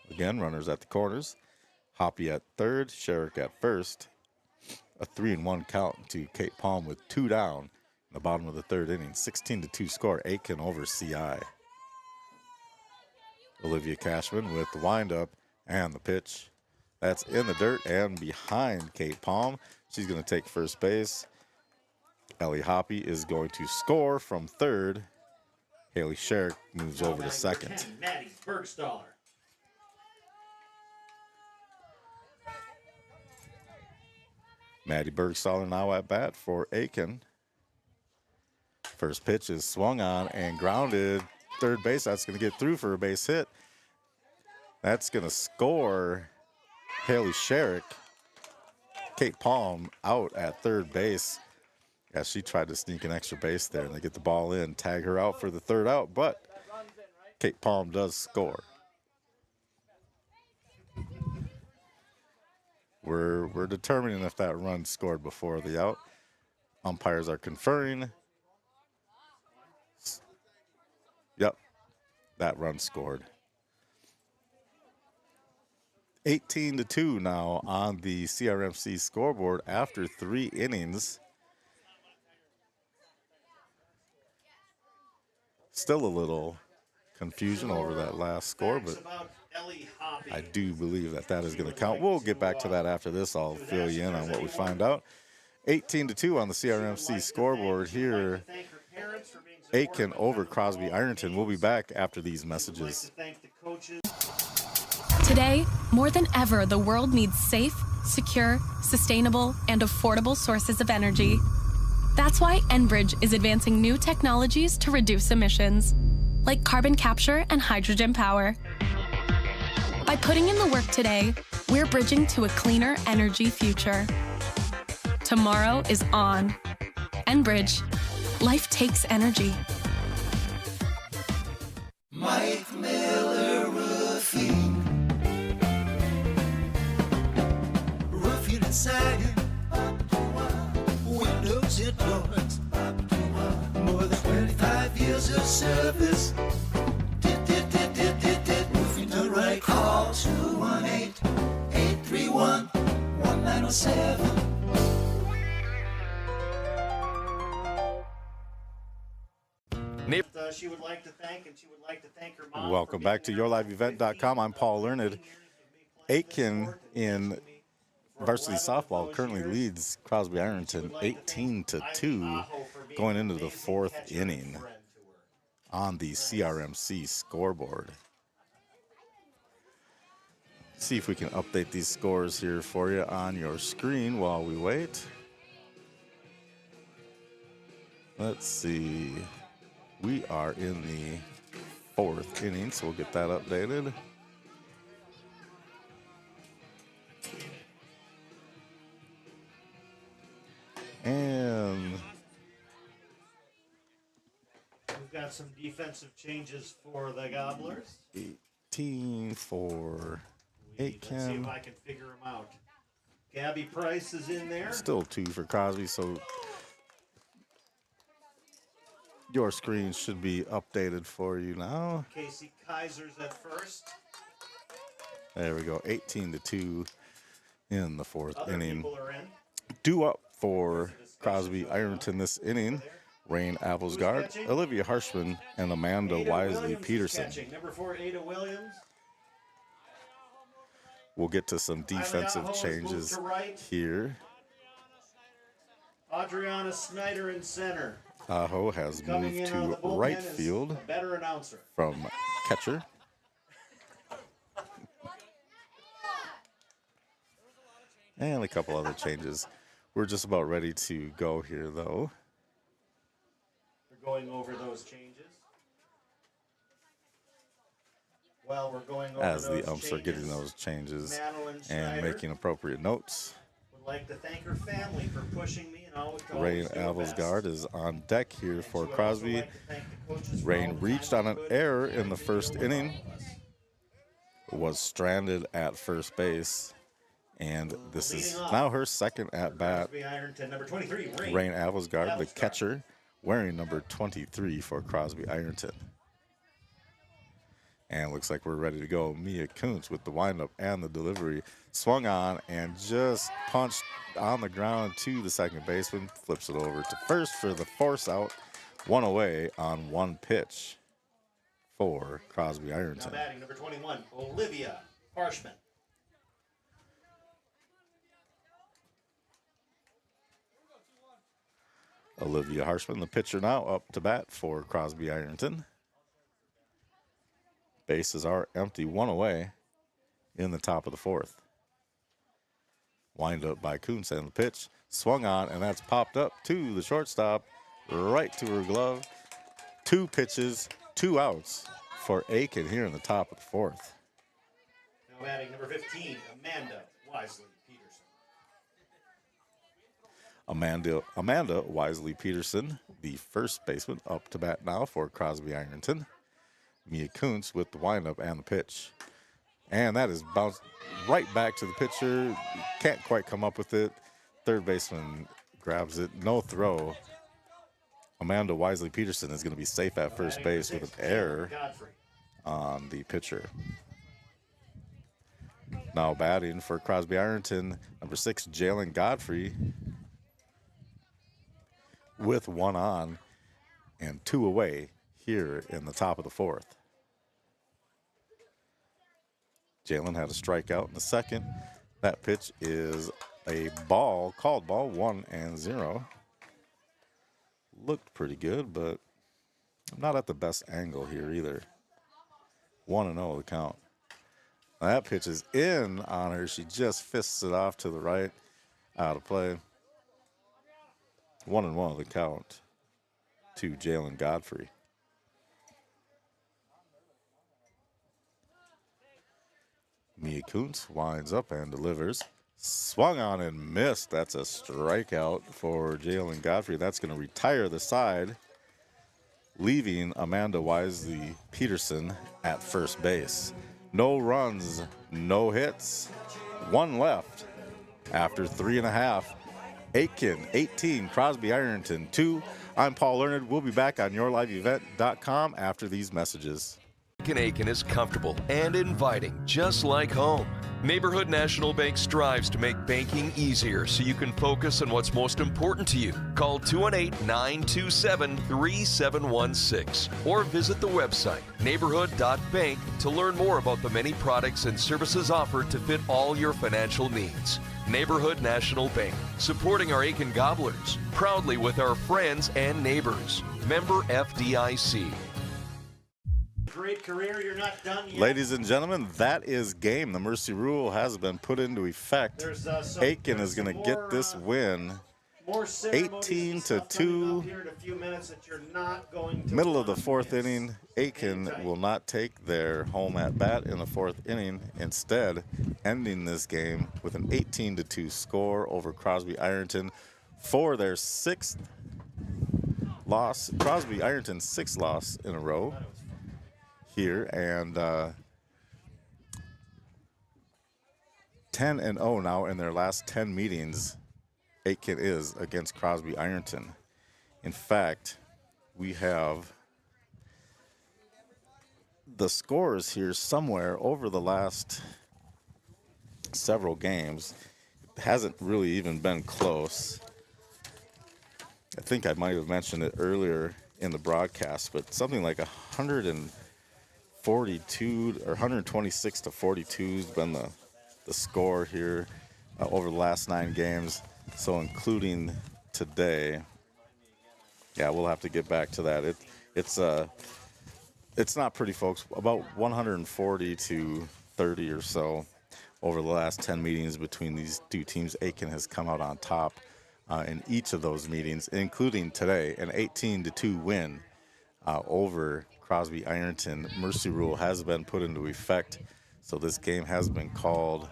Again, runners at the corners. Hoppy at third, Sherrick at first. A 3-1 count to Kate Palm with 2 down in the bottom of the third inning. 16-2 score, Aitkin over CI. Olivia Cashman with the windup and the pitch. That's in the dirt and behind Kate Palm. She's going to take first base. Ellie Hoppy is going to score from third. Haley Sherrick moves over to second. Maddie Bergstaller. Maddie Bergstaller now at bat for Aitkin. First pitch is swung on and grounded. Third base, that's going to get through for a base hit. That's going to score Haley Sherrick. Kate Palm out at third base as she tried to sneak an extra base there, and they get the ball in, tag her out for the third out, but Kate Palm does score. We're determining if that run scored before the out. Umpires are conferring. Yep, that run scored. 18-2 now on the CRMC scoreboard after 3 innings. Still a little confusion over that last score, but I do believe that is going to count. We'll get back to that after this. I'll fill you in on what we find out. 18-2 on the CRMC scoreboard here. Aitkin over Crosby-Ironton. We'll be back after these messages. Today, more than ever, the world needs safe, secure, sustainable, and affordable sources of energy. That's why Enbridge is advancing new technologies to reduce emissions, like carbon capture and hydrogen power. By putting in the work today, we're bridging to a cleaner energy future. Tomorrow is on. Enbridge. Life takes energy. Mike Miller Roofing. Roofing and siding. Windows and doors. More than 25 years of service. Roofing done right. Call 218-831-1907. She would like to thank, and she would like to thank her mom. Welcome back to YourLiveEvent.com. I'm Paul Learned. Aitkin in varsity softball currently leads Crosby-Ironton 18-2 going into the fourth inning on the CRMC scoreboard. See if we can update these scores here for you on your screen while we wait. Let's see. We are in the fourth inning, so we'll get that updated. And we've got some defensive changes for the Gobblers. 18 for Let's see if Aitkin. I can figure them out. Gabby Price is in there. Still 2 for Crosby, so your screen should be updated for you now. Casey Kaiser's at first. There we go, 18-2 in the fourth Other inning. people are in. Due up for Crosby-Ironton this inning, Rain Appelsgard, Olivia Harshman, and Amanda Ada Wisely Williams is Peterson. catching. Number 4, Ada Williams. We'll get to some defensive Idaho has moved changes to right. here. Adriana Snyder in center. Aho has Coming moved in out of to the bullpen right is field a better announcer. from catcher. And a couple other changes. We're just about ready to go here, though. We're going over those changes. Well, we're going over As those the umps are getting those changes Madeline and Schneider making appropriate notes. would like to thank her family for pushing me and always Rain do her best. Appelsgard is on deck here for She would also Crosby. like to thank the coaches for all Rain the reached time on an they put error into in the first everything inning, for all of us. was stranded at first base, and this is Leading off, now her second at bat. Crosby-Ironton, number 23, Rain Appelsgard, the catcher, wearing number 23 for Crosby-Ironton. And looks like we're ready to go. Mia Kuntz with the windup and the delivery. Swung on and just punched on the ground to the second baseman. Flips it over to first for the force out. One away on one pitch for Now Crosby-Ironton. batting, number 21, Olivia Harshman. Olivia Harshman, the pitcher, now up to bat for Crosby-Ironton. Bases are empty, one away in the top of the fourth. Wind up by Kuntz and the pitch. Swung on, and that's popped up to the shortstop, right to her glove. 2 pitches, 2 outs for Aitkin here in the top of the fourth. Now batting, number 15, Amanda Wisely Peterson. Amanda Wisely Peterson, the first baseman, up to bat now for Crosby-Ironton. Mia Kuntz with the windup and the pitch. And that is bounced right back to the pitcher. Can't quite come up with it. Third baseman grabs it. No throw. Amanda Wisely Peterson is going to be safe at first base with an error on the pitcher. Now batting for Crosby-Ironton, number 6, Jalen Godfrey, with 1 on and 2 away here in the top of the fourth. Jalen had a strikeout in the second. That pitch is a ball, called ball, 1-0. Looked pretty good, but I'm not at the best angle here either. 1-0 the count. That pitch is in on her. She just fists it off to the right, out of play. 1-1 the count to Jalen Godfrey. Mia Kuntz winds up and delivers. Swung on and missed. That's a strikeout for Jalen Godfrey. That's going to retire the side, leaving Amanda Wisely-Peterson at first base. No runs, no hits, one left after 3.5. Aitkin, 18, Crosby-Ironton, 2. I'm Paul Learned. We'll be back on yourliveevent.com after these messages. Aitkin is comfortable and inviting, just like home. Neighborhood National Bank strives to make banking easier so you can focus on what's most important to you. Call 218-927-3716 or visit the website neighborhood.bank to learn more about the many products and services offered to fit all your financial needs. Neighborhood National Bank, supporting our Aitkin Gobblers, proudly with our friends and neighbors. Member FDIC. Great career, you're not done yet. Ladies and gentlemen, that is game. The Mercy Rule has been put into effect. Aitkin is going to get this win. 18-2. Middle of the fourth inning, Aitkin will not take their home at bat in the fourth inning. Instead, ending this game with an 18-2 score over Crosby-Ironton for their 6th loss. Crosby-Ironton's 6th loss in a row here, and 10-0 now in their last 10 meetings. Aitkin is against Crosby-Ironton. In fact, we have the scores here somewhere over the last several games. It hasn't really even been close. I think I might have mentioned it earlier in the broadcast, but something like 142 or 126 to 42 has been the score here over the last 9 games. So including today, yeah, we'll have to get back to that. It's not pretty, folks. About 140 to 30 or so over the last 10 meetings between these two teams. Aitkin has come out on top in each of those meetings, including today, an 18-2 win over Crosby-Ironton. Mercy Rule has been put into effect, so this game has been called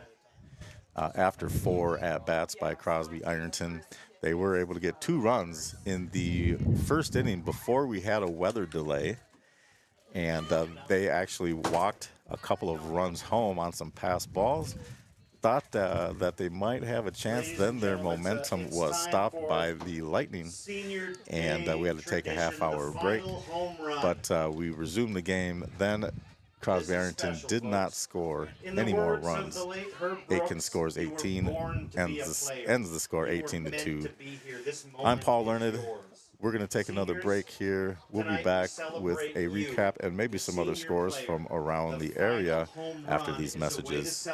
after 4 at-bats by Crosby-Ironton. They were able to get 2 runs in the first inning before we had a weather delay, and they actually walked a couple of runs home on some pass balls. Thought that they might have a chance. Then their momentum was stopped by the Lightning, and we had to take a half-hour break. But we resumed the game. Then Crosby-Ironton did not score any more runs. Aitkin scores 18, ends the score 18-2. I'm Paul Learned. We're going to take another break here. We'll be back with a recap and maybe some other scores from around the area after these messages.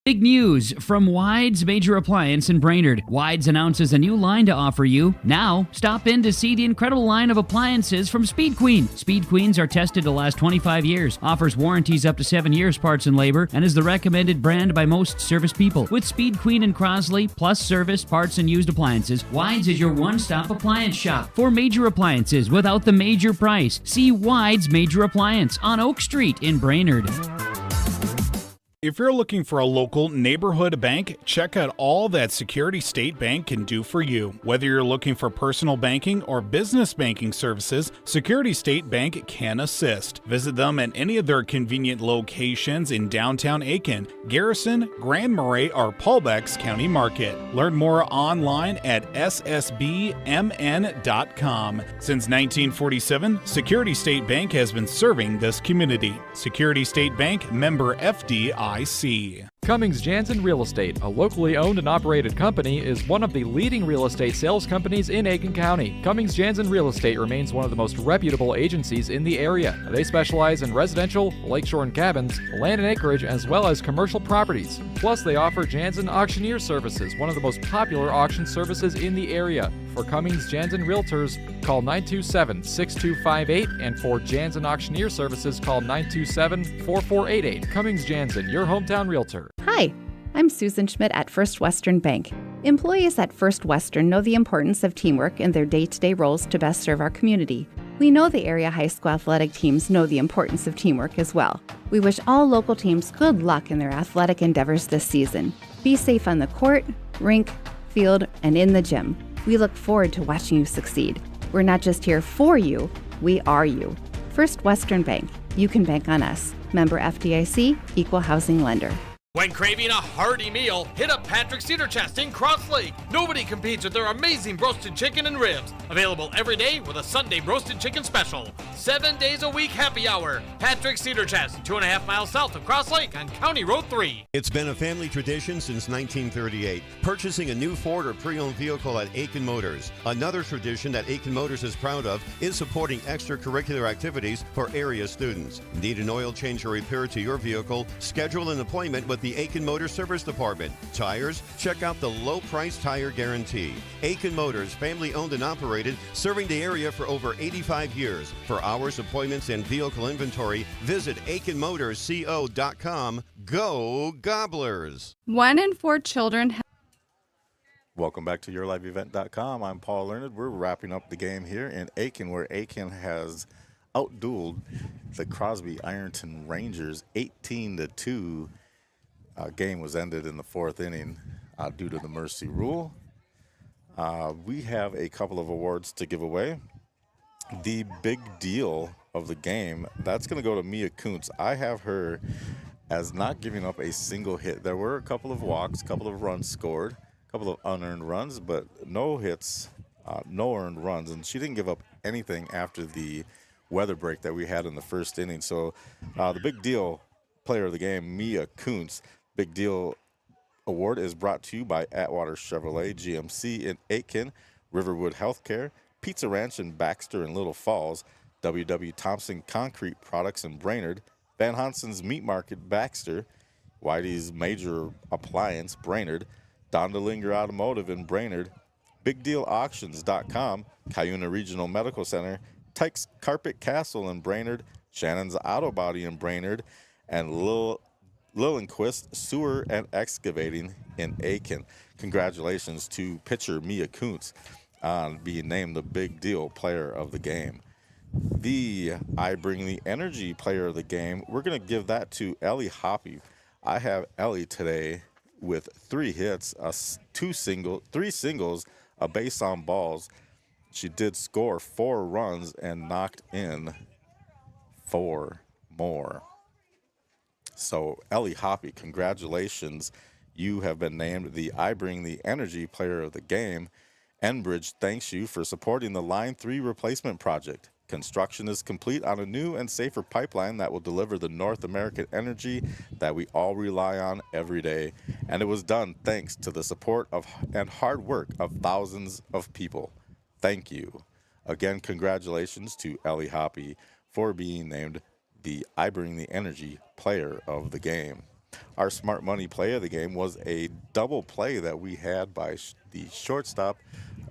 Big news from Wides Major Appliance in Brainerd. Wides announces a new line to offer you. Now, stop in to see the incredible line of appliances from Speed Queen. Speed Queens are tested to last 25 years, offers warranties up to 7 years parts and labor, and is the recommended brand by most service people. With Speed Queen and Crosley, plus service, parts, and used appliances, Wides is your one-stop appliance shop for major appliances without the major price. See Wides Major Appliance on Oak Street in Brainerd. If you're looking for a local neighborhood bank, check out all that Security State Bank can do for you. Whether you're looking for personal banking or business banking services, Security State Bank can assist. Visit them at any of their convenient locations in downtown Aitkin, Garrison, Grand Marais, or Paul Becks County Market. Learn more online at ssbmn.com. Since 1947, Security State Bank has been serving this community. Security State Bank, member FDIC. Cummings Jansen Real Estate, a locally owned and operated company, is one of the leading real estate sales companies in Aitkin County. Cummings Jansen Real Estate remains one of the most reputable agencies in the area. They specialize in residential, lakeshore and cabins, land and acreage, as well as commercial properties. Plus, they offer Jansen Auctioneer Services, one of the most popular auction services in the area. For Cummings Jansen Realtors, call 927-6258, and for Jansen Auctioneer Services, call 927-4488. Cummings Jansen, your hometown realtor. Hi, I'm Susan Schmidt at First Western Bank. Employees at First Western know the importance of teamwork in their day-to-day roles to best serve our community. We know the area high school athletic teams know the importance of teamwork as well. We wish all local teams good luck in their athletic endeavors this season. Be safe on the court, rink, field, and in the gym. We look forward to watching you succeed. We're not just here for you, we are you. First Western Bank. You can bank on us. Member FDIC, Equal Housing Lender. When craving a hearty meal, hit up Patrick's Cedar Chest in Cross Lake. Nobody competes with their amazing roasted chicken and ribs. Available every day with a Sunday roasted chicken special. 7 days a week happy hour. Patrick's Cedar Chest, 2.5 miles south of Cross Lake on County Road 3. It's been a family tradition since 1938, purchasing a new Ford or pre-owned vehicle at Aitkin Motors. Another tradition that Aitkin Motors is proud of is supporting extracurricular activities for area students. Need an oil change or repair to your vehicle? Schedule an appointment with the Aitkin Motors Service Department. Tires? Check out the low price tire guarantee. Aitkin Motors, family owned and operated, serving the area for over 85 years. For hours, appointments, and vehicle inventory, visit AitkinMotorsCO.com. Go Gobblers! 1 in 4 children. Welcome back to YourLiveEvent.com. I'm Paul Leonard. We're wrapping up the game here in Aitkin, where Aitkin has outdueled the Crosby-Ironton Rangers 18-2. Game was ended in the 4th inning due to the mercy rule. We have a couple of awards to give away. The big deal of the game, that's going to go to Mia Kuntz. I have her as not giving up a single hit. There were a couple of walks, a couple of runs scored, a couple of unearned runs, but no hits, no earned runs, and she didn't give up anything after the weather break that we had in the 1st inning. So the big deal player of the game, Mia Kuntz. Big Deal Award is brought to you by Atwater Chevrolet GMC in Aitkin, Riverwood Healthcare, Pizza Ranch in Baxter and Little Falls, W.W. Thompson Concrete Products in Brainerd, Van Hansen's Meat Market Baxter, Whitey's Major Appliance Brainerd, Dondelinger Automotive in Brainerd, BigDealAuctions.com, Cuyuna Regional Medical Center, Tykes Carpet Castle in Brainerd, Shannon's Auto Body in Brainerd, and Lillenquist Sewer and Excavating in Aitkin. Congratulations to pitcher Mia Kuntz on being named the big deal player of the game. The I Bring the Energy player of the game, we're going to give that to Ellie Hoppy. I have Ellie today with 3 hits, 3 singles, a base on balls. She did score 4 runs and knocked in 4 more. So, Ellie Hoppy, congratulations. You have been named the I Bring the Energy player of the game. Enbridge thanks you for supporting the Line 3 replacement project. Construction is complete on a new and safer pipeline that will deliver the North American energy that we all rely on every day. And it was done thanks to the support of and hard work of thousands of people. Thank you. Again, congratulations to Ellie Hoppy for being named the I Bring the Energy player of the game. Our smart money play of the game was a double play that we had by the shortstop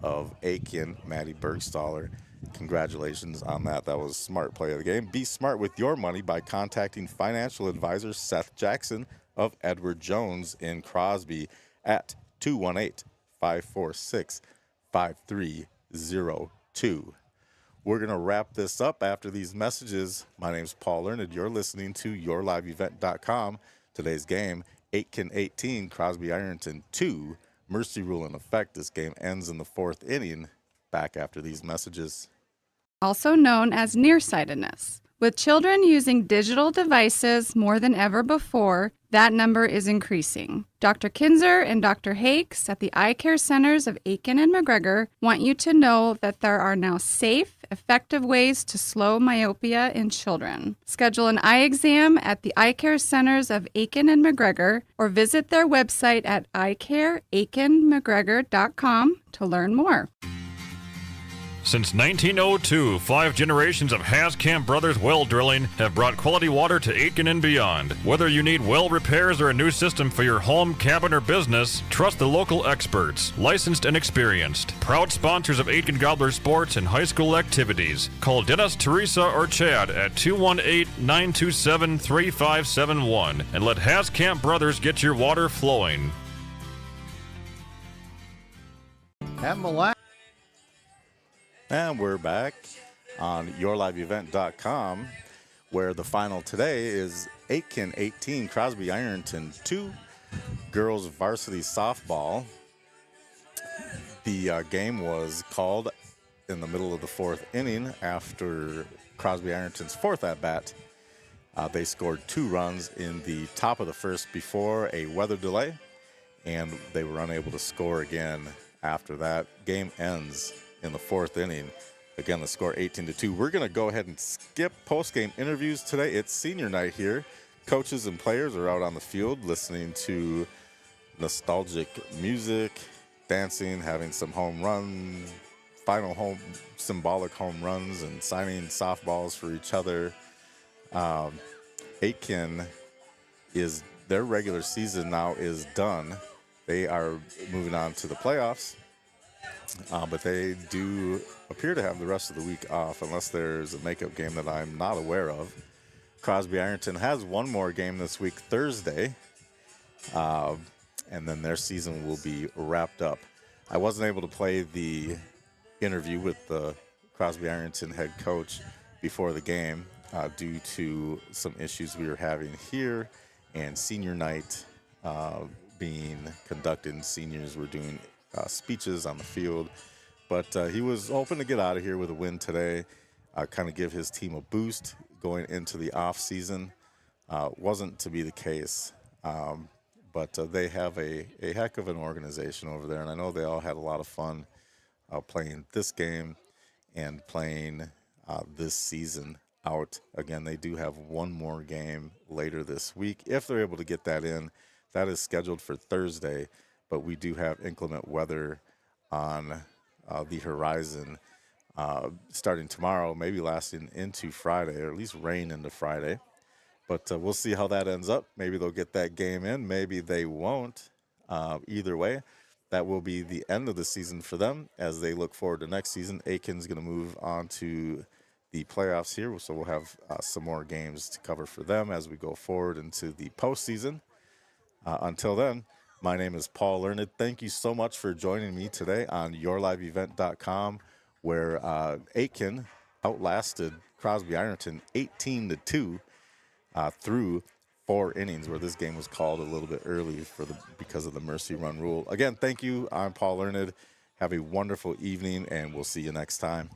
of Aitkin, Maddie Bergstaller. Congratulations on that. That was smart play of the game. Be smart with your money by contacting financial advisor Seth Jackson of Edward Jones in Crosby at 218-546-5302. We're going to wrap this up after these messages. My name's Paul Leonard. You're listening to YourLiveEvent.com. Today's game, Aitkin 18, Crosby-Ironton 2. Mercy rule in effect. This game ends in the 4th inning. Back after these messages. Also known as nearsightedness. With children using digital devices more than ever before, that number is increasing. Dr. Kinzer and Dr. Hakes at the Eye Care Centers of Aitkin and McGregor want you to know that there are now safe, effective ways to slow myopia in children. Schedule an eye exam at the Eye Care Centers of Aitkin and McGregor or visit their website at eyecareaikenmcgregor.com to learn more. Since 1902, 5 generations of Haskamp Brothers well drilling have brought quality water to Aitkin and beyond. Whether you need well repairs or a new system for your home, cabin, or business, trust the local experts, licensed and experienced. Proud sponsors of Aitkin Gobbler sports and high school activities. Call Dennis, Teresa, or Chad at 218-927-3571 and let Haskamp Brothers get your water flowing. At Mille Lacs. And we're back on yourliveevent.com, where the final today is Aitkin 18, Crosby-Ironton 2, girls varsity softball. The game was called in the middle of the 4th inning after Crosby-Ironton's 4th at-bat. They scored 2 runs in the top of the 1st before a weather delay, and they were unable to score again after that. Game ends in the 4th inning. Again, the score 18-2. We're going to go ahead and skip post-game interviews today. It's senior night here. Coaches and players are out on the field listening to nostalgic music, dancing, having some home run, symbolic home runs, and signing softballs for each other. Aitkin their regular season now is done. They are moving on to the playoffs. But they do appear to have the rest of the week off unless there's a makeup game that I'm not aware of. Crosby-Ironton has one more game this week, Thursday, and then their season will be wrapped up. I wasn't able to play the interview with the Crosby-Ironton head coach before the game due to some issues we were having here and senior night being conducted. Seniors were doing speeches on the field, but he was hoping to get out of here with a win today, kind of give his team a boost going into the off season. Wasn't to be the case, but they have a heck of an organization over there, and I know they all had a lot of fun playing this game and playing this season out. Again, they do have one more game later this week if they're able to get that in. That is scheduled for Thursday. But we do have inclement weather on the horizon starting tomorrow, maybe lasting into Friday, or at least rain into Friday. But we'll see how that ends up. Maybe they'll get that game in. Maybe they won't. Either way, that will be the end of the season for them as they look forward to next season. Aitkin's going to move on to the playoffs here, so we'll have some more games to cover for them as we go forward into the postseason. Until then, my name is Paul Learned. Thank you so much for joining me today on yourliveevent.com, where Aitkin outlasted Crosby-Ironton 18-2 through 4 innings, where this game was called a little bit early because of the mercy run rule. Again, thank you. I'm Paul Learned. Have a wonderful evening, and we'll see you next time.